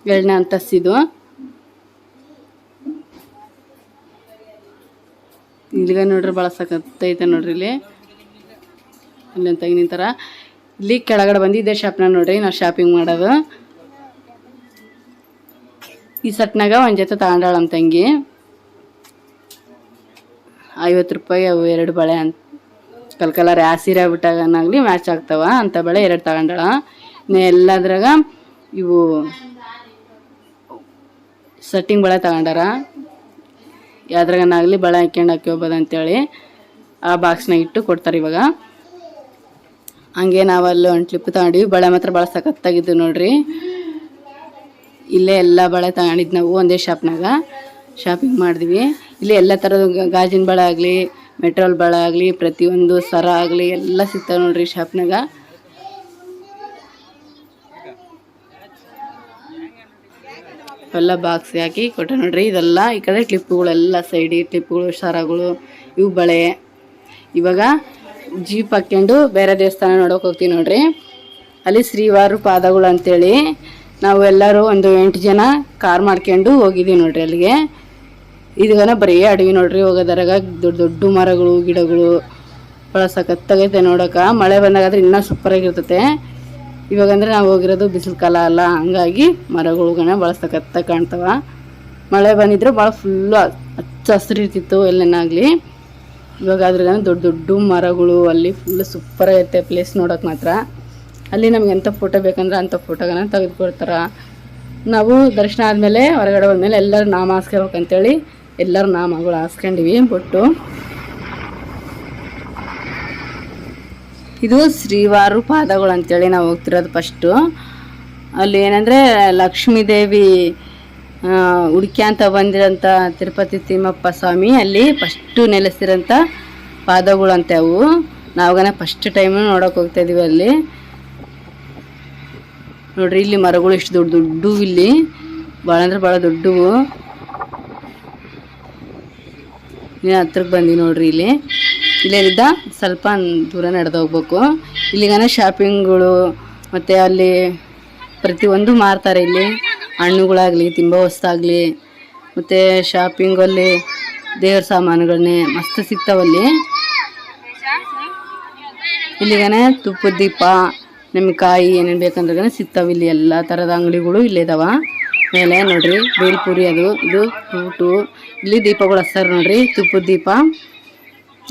2ನೇ ಅಂತಸ್ತಿದು. ಇಲ್ಲಿಗೆ ನೋಡ್ರಿ ಭಾಳ ಸಖತ್ತೈತೆ ನೋಡ್ರಿ. ಇಲ್ಲಿ ಅಂತ ನಿಂತಾರ. ಇಲ್ಲಿ ಕೆಳಗಡೆ ಬಂದು ಇದೇ ಶಾಪ್ನ ನೋಡ್ರಿ ನಾವು ಶಾಪಿಂಗ್ ಮಾಡೋದು. ಈ ಸಟ್ನಾಗ ಒಂದು ಜೊತೆ ತಗೊಂಡಾಳ ನಮ್ಮ ತಂಗಿ. 50 ರೂಪಾಯಿ ಅವು 2 ಬಳೆ ಅಂತ ಕಲರ್ ಯಾವ ಸೀರೆ ಆಗ್ಬಿಟ್ಟಾಗನಾಗಲಿ ಮ್ಯಾಚ್ ಆಗ್ತಾವ ಅಂತ ಬಳೆ 2 ತಗೊಂಡಾಳ. ಎಲ್ಲದ್ರಾಗ ಇವು ಸಟ್ಟಿಂಗ್ ಬಳೆ ತಗೊಂಡಾರ. ಯಾವ್ದ್ರಾಗನಾಗಲಿ ಬಳೆ ಹಾಕಿ ಹೋಗ್ಬೋದು ಅಂತೇಳಿ ಆ ಬಾಕ್ಸ್ನಾಗ ಇಟ್ಟು ಕೊಡ್ತಾರೆ ಇವಾಗ. ಹಂಗೆ ನಾವಲ್ಲಿ ಒಂದು ಕ್ಲಿಪ್ ತಗೊಂಡಿವಿ. ಬಳೆ ಮಾತ್ರ ಭಾಳ ಸಖತ್ತಾಗಿದ್ದು ನೋಡ್ರಿ. ಇಲ್ಲೇ ಎಲ್ಲ ಬಳೆ ತಗೊಂಡಿದ್ದು ನಾವು ಒಂದೇ ಶಾಪ್ನಾಗ ಶಾಪಿಂಗ್ ಮಾಡಿದ್ವಿ. ಇಲ್ಲಿ ಎಲ್ಲ ಥರದ ಗಾಜಿನ ಬಳೆ ಆಗಲಿ, ಮೆಟ್ರೋಲ್ ಬಳೆ ಆಗಲಿ, ಪ್ರತಿಯೊಂದು ಸರ ಆಗಲಿ ಎಲ್ಲ ಸಿಗ್ತಾವೆ ನೋಡ್ರಿ ಶಾಪ್ನಾಗ. ಎಲ್ಲ ಬಾಕ್ಸ್ ಹಾಕಿ ಕೊಟ್ಟೆ ನೋಡ್ರಿ. ಇದೆಲ್ಲ ಈ ಕಡೆ ಕ್ಲಿಪ್ಪುಗಳೆಲ್ಲ ಸೈಡಿಗೆ ಕ್ಲಿಪ್ಪುಗಳು, ಸರಗಳು, ಇವು ಬಳೆ. ಇವಾಗ ಜೀಪ್ ಹಾಕ್ಕೊಂಡು ಬೇರೆ ದೇವಸ್ಥಾನ ನೋಡೋಕೆ ಹೋಗ್ತೀವಿ ನೋಡ್ರಿ. ಅಲ್ಲಿ ಶ್ರೀವಾರು ಪಾದಗಳು ಅಂತೇಳಿ ನಾವು ಎಲ್ಲರೂ ಒಂದು 8 ಜನ ಕಾರ್ ಮಾಡ್ಕೊಂಡು ಹೋಗಿದ್ದೀವಿ ನೋಡ್ರಿ ಅಲ್ಲಿಗೆ. ಇದಗನ ಬರೀ ಅಡವಿ ನೋಡ್ರಿ. ಹೋಗೋದರಾಗ ದೊಡ್ಡ ದೊಡ್ಡ ಮರಗಳು, ಗಿಡಗಳು ಭಾಳ ಸಖತ್ತಾಗೈತೆ ನೋಡೋಕೆ. ಮಳೆ ಬಂದಾಗಾದ್ರೆ ಇನ್ನೂ ಸೂಪರಾಗಿರ್ತತೆ. ಇವಾಗಂದ್ರೆ ನಾವು ಹೋಗಿರೋದು ಬಿಸಿಲು ಕಾಲ ಅಲ್ಲ, ಹಂಗಾಗಿ ಮರಗಳುಗನ ಭಾಳ ಸಖತ್ತಾಗಿ ಕಾಣ್ತಾವ. ಮಳೆ ಬಂದಿದ್ರೆ ಭಾಳ ಫುಲ್ಲು ಹಚ್ಚ ಹಸಿರು ಇರ್ತಿತ್ತು ಎಲ್ಲೇನಾಗಲಿ. ಇವಾಗ ಅದ್ರಾಗ ದೊಡ್ಡ ದೊಡ್ಡ ಮರಗಳು, ಅಲ್ಲಿ ಫುಲ್ಲು ಸೂಪರಾಗೈತೆ ಪ್ಲೇಸ್ ನೋಡೋಕೆ ಮಾತ್ರ. ಅಲ್ಲಿ ನಮ್ಗೆ ಎಂಥ ಫೋಟೋ ಬೇಕಂದ್ರೆ ಅಂಥ ಫೋಟೋಗನ ತೆಗೆದುಕೊಡ್ತಾರೆ. ನಾವು ದರ್ಶನ ಆದಮೇಲೆ ಹೊರಗಡೆ ಬಂದಮೇಲೆ ಎಲ್ಲರೂ ನಾಮ ಹಾಸ್ಕೋಬೇಕಂತೇಳಿ ಎಲ್ಲರೂ ನಾಮಗಳು ಹಾಸ್ಕೊಂಡಿವಿ ಬೊಟ್ಟು. ಇದು ಶ್ರೀವಾರು ಪಾದಗಳು ಅಂತೇಳಿ ನಾವು ಹೋಗ್ತಿರೋದು ಫಸ್ಟು. ಅಲ್ಲಿ ಏನಂದರೆ ಲಕ್ಷ್ಮೀದೇವಿ ಹುಡ್ಕ್ಯಾಂತ ಬಂದಿರೋಂಥ ತಿರುಪತಿ ತಿಮ್ಮಪ್ಪ ಸ್ವಾಮಿ ಅಲ್ಲಿ ಫಸ್ಟು ನೆಲೆಸಿರೋಂಥ ಪಾದಗಳಂತೆ ಅವು. ನಾವಾಗನ ಫಸ್ಟ್ ಟೈಮು ನೋಡೋಕೆ ಹೋಗ್ತಾಯಿದ್ದೀವಿ ಅಲ್ಲಿ ನೋಡ್ರಿ. ಇಲ್ಲಿ ಮರಗಳು ಎಷ್ಟು ದೊಡ್ಡ ದೊಡ್ಡವು, ಇಲ್ಲಿ ಭಾಳ ಅಂದ್ರೆ ಭಾಳ ದೊಡ್ಡವು. ನೀನು ಹತ್ರಕ್ಕೆ ಬಂದು ನೋಡ್ರಿ. ಇಲ್ಲೇನಿದ್ದ ಸ್ವಲ್ಪ ದೂರ ನಡೆದು ಹೋಗ್ಬೇಕು. ಇಲ್ಲಿಗನ ಶಾಪಿಂಗ್ಗಳು ಮತ್ತು ಅಲ್ಲಿ ಪ್ರತಿಯೊಂದು ಮಾರ್ತಾರೆ. ಇಲ್ಲಿ ಹಣ್ಣುಗಳಾಗಲಿ, ತಿಂಬ ವಸ್ತಾಗಲಿ, ಮತ್ತು ಶಾಪಿಂಗಲ್ಲಿ ದೇವ್ರ ಸಾಮಾನುಗಳನ್ನೇ ಮಸ್ತ್ ಸಿಗ್ತಾವಲ್ಲಿ. ಇಲ್ಲಿಗನೆ ತುಪ್ಪದ ದೀಪ, ನಮಗೆ ಕಾಯಿ ಏನೇನು ಬೇಕಂದ್ರೆ ಸಿಗ್ತಾವೆ. ಇಲ್ಲಿ ಎಲ್ಲ ಥರದ ಅಂಗಡಿಗಳು ಇಲ್ಲಿದಾವ. ಮೇಲೆ ನೋಡ್ರಿ ಬೇಲ್ಪುರಿ, ಅದು ಇದು ಫ್ರೂಟು. ಇಲ್ಲಿ ದೀಪಗಳು ಹಚ್ತಾರೆ ನೋಡ್ರಿ, ತುಪ್ಪದ ದೀಪ.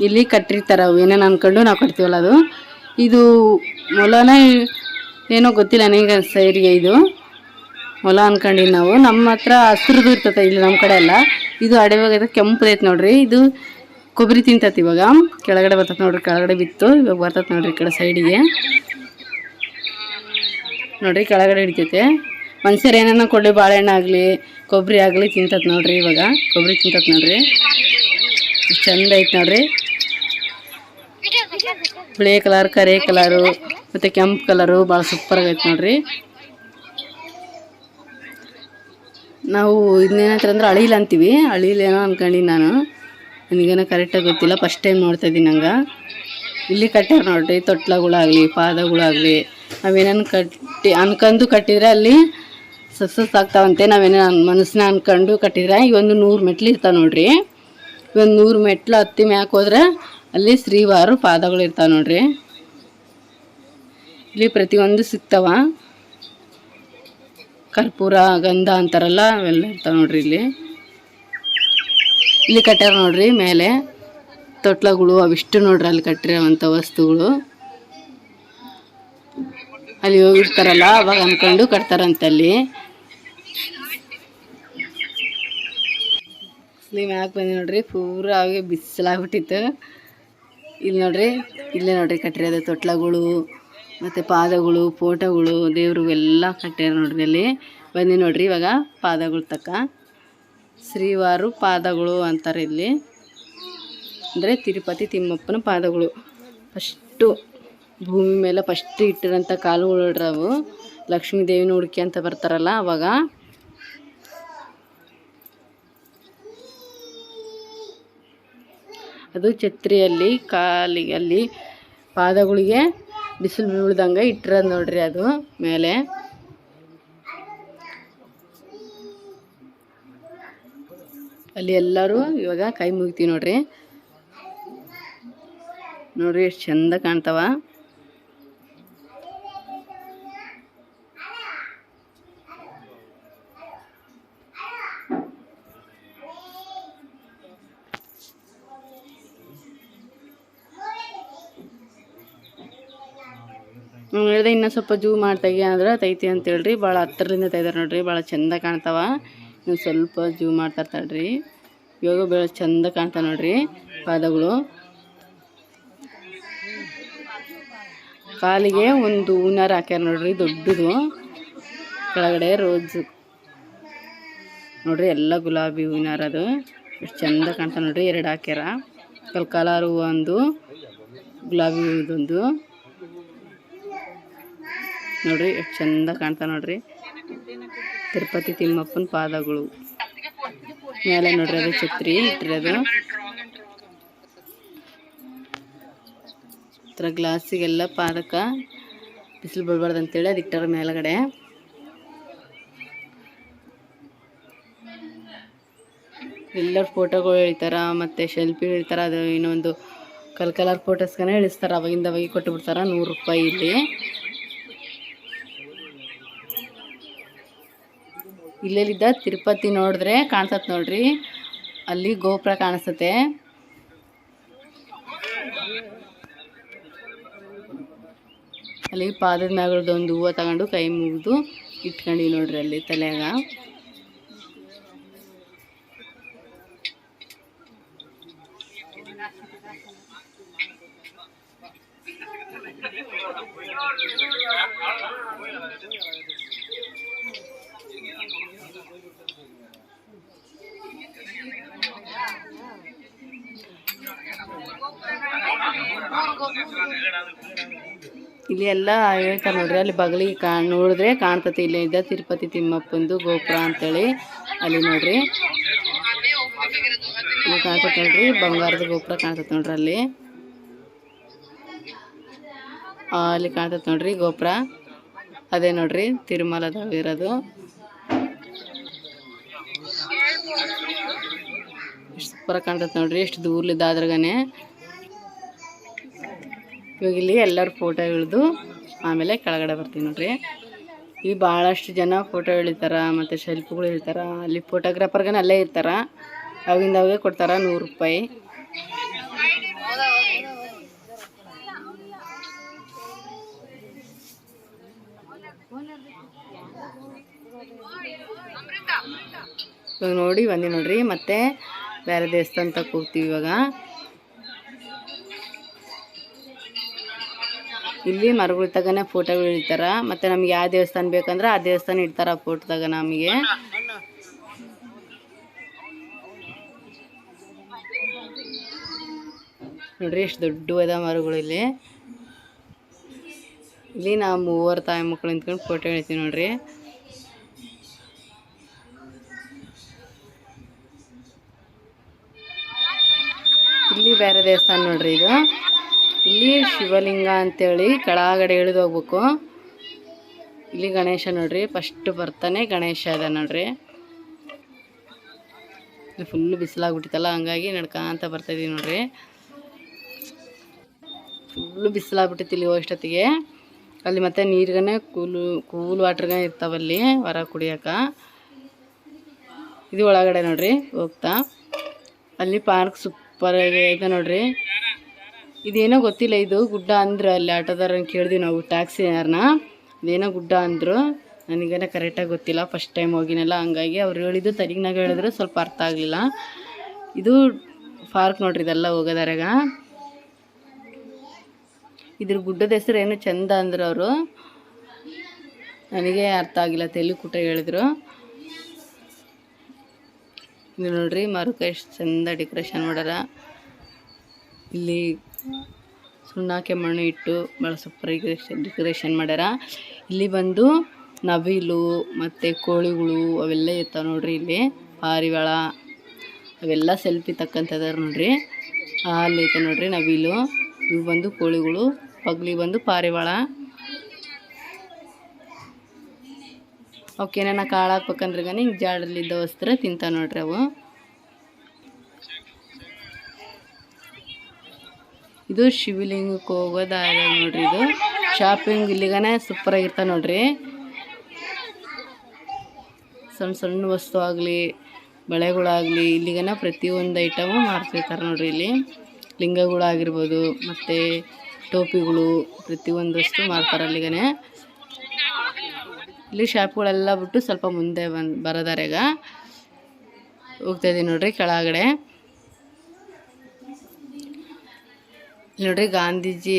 ಇಲ್ಲಿ ಕಟ್ಟಿರ್ತಾರೆ ಅವು ಏನೇನು ಅಂದ್ಕೊಂಡು ನಾವು ಕಟ್ತೀವಲ್ಲ ಅದು. ಇದು ಮೊಲನ ಏನೋ ಗೊತ್ತಿಲ್ಲ ನನಗೆ ಸೈಡ್ಗೆ. ಇದು ಮೊಲ ಅನ್ಕೊಂಡಿವಿ ನಾವು. ನಮ್ಮ ಹತ್ರ ಹಸ್ರದ್ದು ಇರ್ತದೆ ಇಲ್ಲಿ ನಮ್ಮ ಕಡೆ ಎಲ್ಲ. ಇದು ಅಡವಾಗೈತೆ ಕೆಂಪದೈತೆ ನೋಡ್ರಿ. ಇದು ಕೊಬ್ಬರಿ ತಿಂತೈತಿ. ಇವಾಗ ಕೆಳಗಡೆ ಬರ್ತದೆ ನೋಡ್ರಿ, ಕೆಳಗಡೆ ಬಿತ್ತು ಇವಾಗ ಬರ್ತದೆ ನೋಡ್ರಿ ಈ ಕಡೆ ಸೈಡಿಗೆ ನೋಡ್ರಿ. ಕೆಳಗಡೆ ಹಿಡಿತೈತೆ. ಮನುಷ್ಯರು ಏನೇನೋ ಕೊಡಲಿ, ಬಾಳೆಹಣ್ಣು ಆಗಲಿ, ಕೊಬ್ಬರಿ ಆಗಲಿ ತಿಂತತ್ ನೋಡ್ರಿ. ಇವಾಗ ಕೊಬ್ಬರಿ ತಿಂತತ್ ನೋಡ್ರಿ. ಎಷ್ಟು ಚಂದ ಐತೆ ನೋಡ್ರಿ. ಬಿಳಿ ಕಲರ್, ಕರೆ ಕಲರು, ಮತ್ತು ಕೆಂಪು ಕಲರು ಭಾಳ ಸೂಪರಾಗೈತೆ ನೋಡ್ರಿ. ನಾವು ಇದನ್ನೇನಂತಾರೆ ಅಂದ್ರೆ ಅಳಿಲ್ ಅಂತೀವಿ, ಅಳಿಲೇನೋ ಅನ್ಕೊಂಡು ನಾನು, ನನಗೇನೋ ಕರೆಕ್ಟಾಗಿ ಗೊತ್ತಿಲ್ಲ, ಫಸ್ಟ್ ಟೈಮ್ ನೋಡ್ತಾಯಿದ್ದೀನಿ. ನಂಗೆ ಇಲ್ಲಿ ಕಟ್ಟ್ಯಾರ ನೋಡ್ರಿ, ತೊಟ್ಲಗಳಾಗಲಿ ಪಾದಗಳಾಗಲಿ ನಾವೇನೇನು ಅನ್ಕೊಂಡು ಕಟ್ಟಿದ್ರೆ ಅಲ್ಲಿ ಸಕ್ಸಸ್ ಆಗ್ತಾವಂತೆ. ನಾವೇನೋ ಮನಸ್ಸನ್ನ ಅನ್ಕೊಂಡು ಕಟ್ಟಿದ್ರೆ ಇವೊಂದು 100 ಮೆಟ್ಲು ಇರ್ತಾವೆ ನೋಡ್ರಿ. ಇವೊಂದು 100 ಮೆಟ್ಲು ಹತ್ತಿ ಮ್ಯಾಕೆ ಹೋದ್ರೆ ಅಲ್ಲಿ ಶ್ರೀವಾರು ಪಾದಗಳು ಇರ್ತಾವೆ ನೋಡ್ರಿ. ಇಲ್ಲಿ ಪ್ರತಿಯೊಂದು ಸಿಗ್ತಾವ. ಕರ್ಪೂರ ಗಂಧ ಅಂತಾರಲ್ಲ ಅವೆಲ್ಲ ಇರ್ತಾವೆ ನೋಡ್ರಿ. ಇಲ್ಲಿ ಕಟ್ಟ್ಯಾರ ನೋಡ್ರಿ ಮೇಲೆ ತೊಟ್ಲಗಳು ಅವಿಷ್ಟು ನೋಡ್ರಿ. ಅಲ್ಲಿ ಕಟ್ಟಿರೋವಂಥ ವಸ್ತುಗಳು ಅಲ್ಲಿ ಹೋಗಿರ್ತಾರಲ್ಲ ಅವಾಗ ಅಂದ್ಕೊಂಡು ಕಟ್ತಾರಂತಲ್ಲಿ. ಇಲ್ಲಿ ಮ್ಯಾಕೆ ಬಂದು ನೋಡ್ರಿ, ಪೂರ ಆಗಿ ಬಿಸಿಲಾಗ್ಬಿಟ್ಟಿತ್ತು. ಇಲ್ಲಿ ನೋಡ್ರಿ, ಇಲ್ಲೇ ನೋಡ್ರಿ ಕಟ್ಟಿರೋದು ತೊಟ್ಲಗಳು ಮತ್ತು ಪಾದಗಳು, ಫೋಟೋಗಳು, ದೇವ್ರು ಎಲ್ಲ ಕಟ್ಟ್ಯಾರ ನೋಡ್ರಿ. ಅಲ್ಲಿ ಬಂದು ನೋಡ್ರಿ ಇವಾಗ ಪಾದಗಳು ತಕ್ಕ ಶ್ರೀವಾರು ಪಾದಗಳು ಅಂತಾರೆ ಇಲ್ಲಿ. ಅಂದರೆ ತಿರುಪತಿ ತಿಮ್ಮಪ್ಪನ ಪಾದಗಳು ಫಸ್ಟು ಭೂಮಿ ಮೇಲೆ ಫಸ್ಟ್ ಇಟ್ಟಿರೋಂಥ ಕಾಲುಗಳು ನೋಡ್ರಿ. ಅವು ಲಕ್ಷ್ಮೀ ದೇವಿನ ಹುಡುಕಿ ಅಂತ ಬರ್ತಾರಲ್ಲ ಅವಾಗ. ಅದು ಛತ್ರಿಯಲ್ಲಿ ಕಾಲಿಗೆ ಅಲ್ಲಿ ಪಾದಗಳಿಗೆ ಬಿಸಿಲು ಬೀಳ್ದಂಗೆ ಇಟ್ಟಿರೋದು ನೋಡ್ರಿ. ಅದು ಮೇಲೆ ಅಲ್ಲಿ ಎಲ್ಲರೂ ಇವಾಗ ಕೈ ಮುಗಿತೀವಿ ನೋಡ್ರಿ. ನೋಡ್ರಿ ಎಷ್ಟು ಚಂದ ಕಾಣ್ತಾವ. ಹೇಳಿದೆ ಇನ್ನೂ ಸ್ವಲ್ಪ ಜೂ ತೆಗಿ ಅಂದ್ರೆ ತೈತಿ ಅಂತೇಳ್ರಿ. ಭಾಳ ಹತ್ತಿರದಿಂದ ತೆಗ್ದಾರೆ ನೋಡ್ರಿ, ಭಾಳ ಚಂದ ಕಾಣ್ತಾವ. ಇನ್ನು ಸ್ವಲ್ಪ ಜೂ ಮಾಡ್ತಾರ್ತಾಳ್ರಿ. ಇವಾಗ ಭಾಳ ಚಂದ ಕಾಣ್ತಾವ ನೋಡ್ರಿ ಪಾದಗಳು. ಕಾಲಿಗೆ ಒಂದು ಹೂನಾರ ಹಾಕ್ಯಾರ ನೋಡ್ರಿ ದೊಡ್ಡದು. ಕೆಳಗಡೆ ರೋಜ್ ನೋಡ್ರಿ, ಎಲ್ಲ ಗುಲಾಬಿ ಹೂನಾರ. ಅದು ಎಷ್ಟು ಚಂದ ಕಾಣ್ತಾವ ನೋಡ್ರಿ. 2 ಹಾಕ್ಯಾರ. ಕಲರ್ ಹೂವು ಒಂದು, ಗುಲಾಬಿ ಹೂದೊಂದು ನೋಡ್ರಿ. ಎಷ್ಟು ಚಂದ ಕಾಣ್ತಾವ ನೋಡ್ರಿ ತಿರುಪತಿ ತಿಮ್ಮಪ್ಪನ ಪಾದಗಳು. ಮೇಲೆ ನೋಡ್ರಿ ಅದು ಛತ್ರಿ ಇಟ್ಟಿರೋದು. ಥರ ಗ್ಲಾಸಿಗೆಲ್ಲ ಪಾದಕ್ಕೆ ಬಿಸಿಲು ಬೀಳ್ಬಾರ್ದು ಅಂತೇಳಿ ಅದು ಇಟ್ಟಾರ ಮೇಲ್ಗಡೆ. ಎಲ್ಲರ ಫೋಟೋಗಳು ಹೇಳ್ತಾರ ಮತ್ತು ಸೆಲ್ಫಿ ಹೇಳ್ತಾರ. ಅದು ಇನ್ನೊಂದು ಕಲರ್ ಫೋಟೋಸ್ಗನೇ ಇಳಿಸ್ತಾರೆ. ಅವಾಗಿಂದ ಅವಾಗಿ ಕೊಟ್ಟು ಬಿಡ್ತಾರ 100 ರೂಪಾಯಿ. ಇಲ್ಲಿದ್ದ ತಿರುಪತಿ ನೋಡಿದ್ರೆ ಕಾಣ್ತತ್ ನೋಡ್ರಿ. ಅಲ್ಲಿ ಗೋಪುರ ಕಾಣಿಸ್ತತೆ. ಅಲ್ಲಿ ಪಾದದ ಮ್ಯಾಗಳದೊಂದು ಹೂವು ತಗೊಂಡು ಕೈ ಮುಗಿದು ಇಟ್ಕೊಂಡಿ ನೋಡ್ರಿ ಅಲ್ಲಿ ತಲೆಯಾಗ. ಇಲ್ಲಿ ಎಲ್ಲ ಹೇಳ್ತಾರೆ ನೋಡ್ರಿ. ಅಲ್ಲಿ ಬಗಲಿಗೆ ನೋಡಿದ್ರೆ ಕಾಣ್ತತಿ ಇಲ್ಲಿ ಇದ್ದ ತಿರುಪತಿ ತಿಮ್ಮಪ್ಪಂದು ಗೋಪುರ ಅಂತೇಳಿ. ಅಲ್ಲಿ ನೋಡ್ರಿ ಇಲ್ಲಿ ಕಾಣ್ತತಿ ನೋಡ್ರಿ, ಬಂಗಾರದ ಗೋಪುರ ಕಾಣ್ತತಿ ನೋಡ್ರಿ. ಅಲ್ಲಿ ಕಾಣ್ತತಿ ನೋಡ್ರಿ ಗೋಪುರ. ಅದೇ ನೋಡ್ರಿ ತಿರುಮಲದಾಗ ಇರೋದು. ಎಷ್ಟು ಸೂಪರ್ ಕಾಣ್ತತಿ ನೋಡ್ರಿ, ಎಷ್ಟು ದೂರ್ಲಿದ್ದಾದ್ರಾಗನೆ. ಇವಾಗ ಇಲ್ಲಿ ಎಲ್ಲರೂ ಫೋಟೋ ಇಳಿದು ಆಮೇಲೆ ಕೆಳಗಡೆ ಬರ್ತೀವಿ ನೋಡ್ರಿ. ಇಲ್ಲಿ ಭಾಳಷ್ಟು ಜನ ಫೋಟೋ ಇಳಿತಾರ ಮತ್ತು ಸೆಲ್ಫಿಗಳು ಇಳ್ತಾರ. ಅಲ್ಲಿ ಫೋಟೋಗ್ರಾಫರ್ಗನ ಅಲ್ಲೇ ಇರ್ತಾರ. ಅವಾಗಿಂದ ಅವಾಗೆ ಕೊಡ್ತಾರ 100 ರೂಪಾಯಿ. ಇವಾಗ ನೋಡಿ ಬಂದಿ ನೋಡ್ರಿ. ಮತ್ತೆ ಬೇರೆ ದೇವಸ್ಥಾನ ತಕ್ಕ ಹೋಗ್ತೀವಿ ಇವಾಗ. ಇಲ್ಲಿ ಮರಗಳ ತಗನೆ ಫೋಟೋಗಳು ಇಡ್ತಾರ. ಮತ್ತು ನಮ್ಗೆ ಯಾವ ದೇವಸ್ಥಾನ ಬೇಕಂದ್ರೆ ಆ ದೇವಸ್ಥಾನ ಇಡ್ತಾರ ಫೋಟೋದಾಗ ನಮಗೆ. ನೋಡ್ರಿ ಎಷ್ಟು ದೊಡ್ಡ ಅದ ಮರಗಳು ಇಲ್ಲಿ. ಇಲ್ಲಿ ನಾವು ಮೂವರು ತಾಯಿ ಮಕ್ಕಳು ನಿಂತ್ಕೊಂಡು ಫೋಟೋ ಹೇಳ್ತೀವಿ ನೋಡ್ರಿ. ಇಲ್ಲಿ ಬೇರೆ ದೇವಸ್ಥಾನ ನೋಡ್ರಿ ಇದು. ಇಲ್ಲಿ ಶಿವಲಿಂಗ ಅಂತೇಳಿ ಕೆಳಗಡೆ ಇಳಿದು ಹೋಗ್ಬೇಕು. ಇಲ್ಲಿ ಗಣೇಶ ನೋಡ್ರಿ, ಫಸ್ಟ್ ಬರ್ತಾನೆ ಗಣೇಶ ಇದೆ ನೋಡ್ರಿ. ಇಲ್ಲಿ ಫುಲ್ಲು ಬಿಸಿಲಾಗ್ಬಿಟ್ಟಿತ್ತಲ್ಲ, ಹಂಗಾಗಿ ನಡ್ಕೊಂತ ಬರ್ತಾಯಿದ್ದೀವಿ ನೋಡ್ರಿ. ಫುಲ್ಲು ಬಿಸಿಲಾಗ್ಬಿಟ್ಟಿತ್ತು ಇಲ್ಲಿ ಹೋಗೋಷ್ಟೊತ್ತಿಗೆ. ಅಲ್ಲಿ ಮತ್ತೆ ನೀರ್ಗನೆ ಕೂಲ್ ವಾಟ್ರ್ಗೆ ಇರ್ತಾವಲ್ಲಿ ಹೊರ ಕುಡಿಯೋಕೆ. ಇದು ಒಳಗಡೆ ನೋಡ್ರಿ ಹೋಗ್ತಾ. ಅಲ್ಲಿ ಪಾರ್ಕ್ ಸೂಪರ್ ಇದೆ ನೋಡ್ರಿ. ಇದೇನೋ ಗೊತ್ತಿಲ್ಲ, ಇದು ಗುಡ್ಡ ಅಂದ್ರು ಅಲ್ಲಿ ಆಟೋದಾರನ್ನ ಕೇಳಿದ್ವಿ ನಾವು, ಟ್ಯಾಕ್ಸಿಯಾರನ್ನ. ಇದೇನೋ ಗುಡ್ಡ ಅಂದರು, ನನಗೇನೋ ಕರೆಕ್ಟಾಗಿ ಗೊತ್ತಿಲ್ಲ, ಫಸ್ಟ್ ಟೈಮ್ ಹೋಗಿನಲ್ಲ, ಹಂಗಾಗಿ ಅವ್ರು ಹೇಳಿದ್ದು ತಲೆಗ್ನಾಗ ಹೇಳಿದ್ರು ಸ್ವಲ್ಪ ಅರ್ಥ ಆಗಲಿಲ್ಲ. ಇದು ಪಾರ್ಕ್ ನೋಡ್ರಿ, ಇದೆಲ್ಲ ಹೋಗೋದಾರಾಗ. ಇದ್ರ ಗುಡ್ಡದ ಹೆಸರು ಏನು ಚಂದ ಅಂದರು ಅವರು, ನನಗೆ ಅರ್ಥ ಆಗಿಲ್ಲ, ತೆಲುಗು ಕೂಟ ಹೇಳಿದ್ರು. ಇದು ನೋಡ್ರಿ ಮರುಕ ಎಷ್ಟು ಚಂದ ಡೆಕೋರೇಷನ್ ಮಾಡ್ಯಾರ. ಇಲ್ಲಿ ಸುಣ್ಣ ಕೆಮ್ಮಣ್ಣು ಇಟ್ಟು ಭಾಳ ಸೂಪರಾಗಿ ಡೆಕೋರೇಷನ್ ಮಾಡ್ಯಾರ. ಇಲ್ಲಿ ಬಂದು ನವಿಲು ಮತ್ತು ಕೋಳಿಗಳು ಅವೆಲ್ಲ ಇರ್ತಾವೆ ನೋಡ್ರಿ. ಇಲ್ಲಿ ಪಾರಿವಾಳ ಅವೆಲ್ಲ ಸೆಲ್ಫಿ ತಕ್ಕಂಥದಾರ ನೋಡ್ರಿ. ಅಲ್ಲಿ ಐತೆ ನೋಡ್ರಿ ನವಿಲು, ಇವು ಬಂದು ಕೋಳಿಗಳು, ಪಗ್ಲಿ ಬಂದು ಪಾರಿವಾಳ. ಅವಕ್ಕೇನ ಕಾಳು ಹಾಕ್ಬೇಕಂದ್ರೆ ಹಿಂಗೆ ಜಾಡಲ್ಲಿದ್ದ ವಸ್ತ್ರ ತಿಂತ ನೋಡ್ರಿ ಅವು. ಇದು ಶಿವಲಿಂಗಕ್ಕೆ ಹೋಗೋ ದಾರಿ ನೋಡ್ರಿ. ಇದು ಶಾಪಿಂಗ್ ಇಲ್ಲಿಗನೆ ಸೂಪರಾಗಿರ್ತಾವೆ ನೋಡ್ರಿ. ಸಣ್ಣ ಸಣ್ಣ ವಸ್ತು ಆಗಲಿ ಬಳೆಗಳಾಗಲಿ ಇಲ್ಲಿಗನ ಪ್ರತಿಯೊಂದು ಐಟಮು ಮಾರ್ತಿರ್ತಾರೆ ನೋಡ್ರಿ. ಇಲ್ಲಿ ಲಿಂಗಗಳಾಗಿರ್ಬೋದು ಮತ್ತು ಟೋಪಿಗಳು ಪ್ರತಿಯೊಂದು ವಸ್ತು ಮಾರ್ತಾರೆ ಅಲ್ಲಿಗನೆ. ಇಲ್ಲಿ ಶಾಪ್ಗಳೆಲ್ಲ ಬಿಟ್ಟು ಸ್ವಲ್ಪ ಮುಂದೆ ಬರೋದಾರೆಗ ಹೋಗ್ತಾಯಿದ್ದೀವಿ ನೋಡ್ರಿ ಕೆಳಗಡೆ. ಇಲ್ಲಿ ನೋಡ್ರಿ ಗಾಂಧೀಜಿ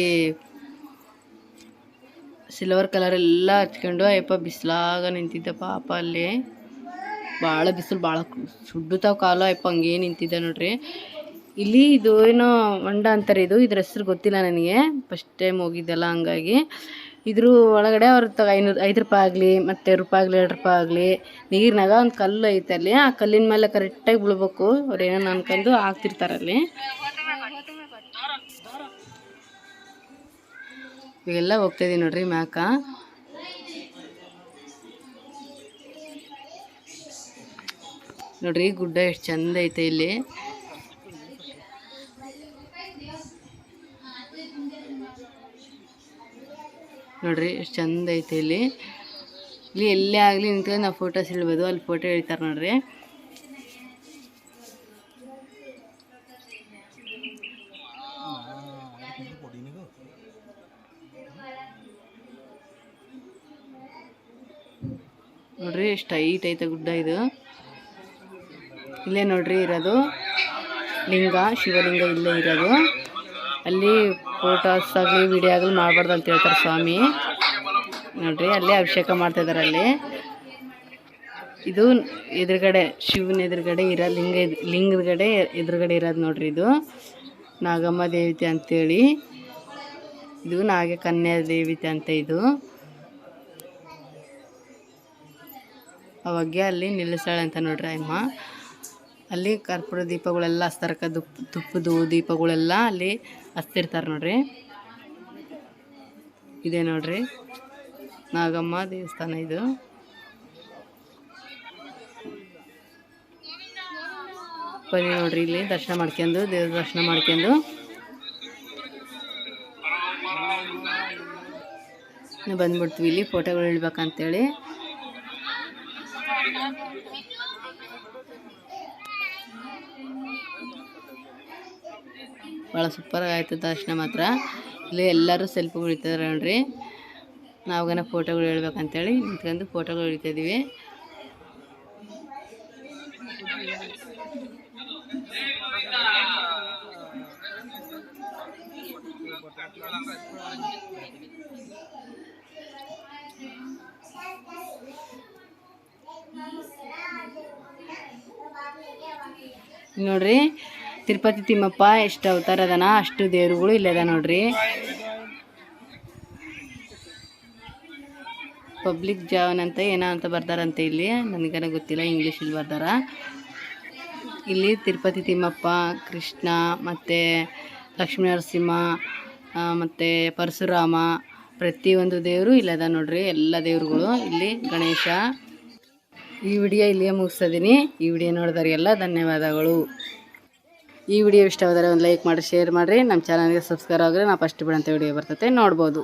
ಸಿಲ್ವರ್ ಕಲರ್ ಎಲ್ಲ ಹಚ್ಕೊಂಡು ಅಯ್ಯಪ್ಪ ಬಿಸಿಲಾಗ ನಿಂತಿದ್ದ ಪಾಪ. ಅಲ್ಲಿ ಭಾಳ ಬಿಸಿಲು, ಭಾಳ ಸುಡ್ಡುತ್ತಾವ ಕಾಲು, ಅಯ್ಯಪ್ಪ ಹಂಗೇ ನಿಂತಿದ್ದ ನೋಡ್ರಿ. ಇಲ್ಲಿ ಇದು ಏನೋ ಹೊಂಡ ಅಂತಾರೆ, ಇದ್ರ ಹೆಸ್ರು ಗೊತ್ತಿಲ್ಲ ನನಗೆ, ಫಸ್ಟ್ ಟೈಮ್ ಹೋಗಿದ್ದೆಲ್ಲ, ಹಂಗಾಗಿ. ಇದ್ರ ಒಳಗಡೆ ಅವ್ರ 5 ರೂಪಾಯಿ ಆಗಲಿ ಮತ್ತು ರೂಪಾಯಿ ಆಗಲಿ 2 ರೂಪಾಯಿ ಆಗಲಿ ನೀರಿನಾಗ ಒಂದು ಕಲ್ಲು ಐತೆ ಅಲ್ಲಿ, ಆ ಕಲ್ಲಿನ ಮೇಲೆ ಕರೆಕ್ಟಾಗಿ ಬೀಳ್ಬೇಕು. ಅವ್ರು ಏನೋ ಅನ್ಕೊಂಡು ಹಾಕ್ತಿರ್ತಾರಲ್ಲಿ. ಇವೆಲ್ಲ ಹೋಗ್ತಾಯಿದ್ದೀವಿ ನೋಡ್ರಿ ಮ್ಯಾಕ. ನೋಡ್ರಿ ಗುಡ್ಡ ಎಷ್ಟು ಚಂದ ಐತೆ ಇಲ್ಲಿ. ನೋಡ್ರಿ ಎಷ್ಟು ಚಂದ ಐತೆ ಇಲ್ಲಿ. ಇಲ್ಲಿ ಎಲ್ಲೇ ಆಗಲಿ ನಿಂತ್ಕೊಂಡು ನಾವು ಫೋಟೋಸ್ ಇಡ್ಬೋದು, ಅಲ್ಲಿ ಫೋಟೋ ಹೇಳ್ತಾರೆ ನೋಡ್ರಿ. ನೋಡ್ರಿ ಎಷ್ಟು ಹೈಟ್ ಐತೆ ಗುಡ್ಡ ಇದು. ಇಲ್ಲೇ ನೋಡ್ರಿ ಇರೋದು ಲಿಂಗ, ಶಿವಲಿಂಗ ಇಲ್ಲೇ ಇರೋದು. ಅಲ್ಲಿ ಫೋಟೋಸ್ ಆಗಲಿ ವಿಡಿಯೋ ಆಗಲಿ ಮಾಡಬಾರ್ದು ಅಂತ ಹೇಳ್ತಾರೆ ಸ್ವಾಮಿ. ನೋಡ್ರಿ ಅಲ್ಲೇ ಅಭಿಷೇಕ ಮಾಡ್ತಾಯಿದ್ದಾರೆ ಅಲ್ಲಿ. ಇದು ಎದುರುಗಡೆ ಶಿವನ ಎದುರುಗಡೆ ಇರೋ ಲಿಂಗದಗಡೆ ಎದುರುಗಡೆ ಇರೋದು ನೋಡ್ರಿ. ಇದು ನಾಗಮ್ಮ ದೇವತೆ ಅಂತೇಳಿ, ಇದು ನಾಗ ಕನ್ಯಾ ದೇವತೆ ಅಂತ. ಇದು ಅವಾಗೆ ಅಲ್ಲಿ ನಿಲ್ಲಿಸ್ತಾಳೆ ಅಂತ ನೋಡ್ರಿ ಅಮ್ಮ. ಅಲ್ಲಿ ಕರ್ಪೂರ ದೀಪಗಳೆಲ್ಲ ಹಚ್ತಾರಕ್ಕ, ತುಪ್ಪದ ದೀಪಗಳೆಲ್ಲ ಅಲ್ಲಿ ಹಚ್ತಿರ್ತಾರೆ ನೋಡ್ರಿ. ಇದೆ ನೋಡ್ರಿ ನಾಗಮ್ಮ ದೇವಸ್ಥಾನ ಇದು. ಬನ್ನಿ ನೋಡ್ರಿ ಇಲ್ಲಿ ದರ್ಶನ ಮಾಡ್ಕೊಂಡು, ದೇವ್ರ ದರ್ಶನ ಮಾಡ್ಕೊಂಡು ಬಂದ್ಬಿಡ್ತೀವಿ. ಇಲ್ಲಿ ಫೋಟೋಗಳು ಇಡ್ಬೇಕಂತೇಳಿ ಭಾಳ ಸೂಪರಾಗಿ ಆಯ್ತು ದರ್ಶನ ಮಾತ್ರ. ಇಲ್ಲಿ ಎಲ್ಲರೂ ಸೆಲ್ಫಿಗಳು ಹಿಡಿತಿದ್ದಾರೆ ನೋಡ್ರಿ. ನಾವುಗನ ಫೋಟೋಗಳು ಹೇಳ್ಬೇಕಂತೇಳಿ ನಿಂತ್ಕೊಂಡು ಫೋಟೋಗಳು ಹಿಡಿತಾಯಿದ್ದೀವಿ. ನೋಡ್ರಿ ತಿರುಪತಿ ತಿಮ್ಮಪ್ಪ ಎಷ್ಟು ಅವತಾರ ಅದನ ಅಷ್ಟು ದೇವ್ರುಗಳು ಇಲ್ಲದ ನೋಡ್ರಿ. ಪಬ್ಲಿಕ್ ಜಾವನ್ ಅಂತ ಏನೋ ಅಂತ ಬರ್ದಾರಂತೆ ಇಲ್ಲಿ, ನನಗೇನೋ ಗೊತ್ತಿಲ್ಲ, ಇಂಗ್ಲೀಷಲ್ಲಿ ಬರ್ದಾರ. ಇಲ್ಲಿ ತಿರುಪತಿ ತಿಮ್ಮಪ್ಪ, ಕೃಷ್ಣ ಮತ್ತು ಲಕ್ಷ್ಮೀ ನರಸಿಂಹ ಮತ್ತು ಪರಶುರಾಮ ಪ್ರತಿಯೊಂದು ದೇವರು ಇಲ್ಲದ ನೋಡ್ರಿ, ಎಲ್ಲ ದೇವ್ರುಗಳು ಇಲ್ಲಿ. ಗಣೇಶ. ಈ ವಿಡಿಯೋ ಇಲ್ಲಿಯೇ ಮುಗಿಸ್ತಿದ್ದೀನಿ. ಈ ವಿಡಿಯೋ ನೋಡಿದವರಿಗೆಲ್ಲ ಧನ್ಯವಾದಗಳು. ಈ ವಿಡಿಯೋ ಇಷ್ಟವಾದರೆ ಒಂದು ಲೈಕ್ ಮಾಡಿ, ಶೇರ್ ಮಾಡಿರಿ. ನಮ್ಮ ಚಾನಲ್ಗೆ ಸಬ್ಸ್ಕ್ರೈಬ್ ಆಗಿದ್ರೆ ನಾವು ಫಸ್ಟ್ ಬಿಡೋಂಥ ವಿಡಿಯೋ ಬರ್ತೈತೆ ನೋಡ್ಬೋದು.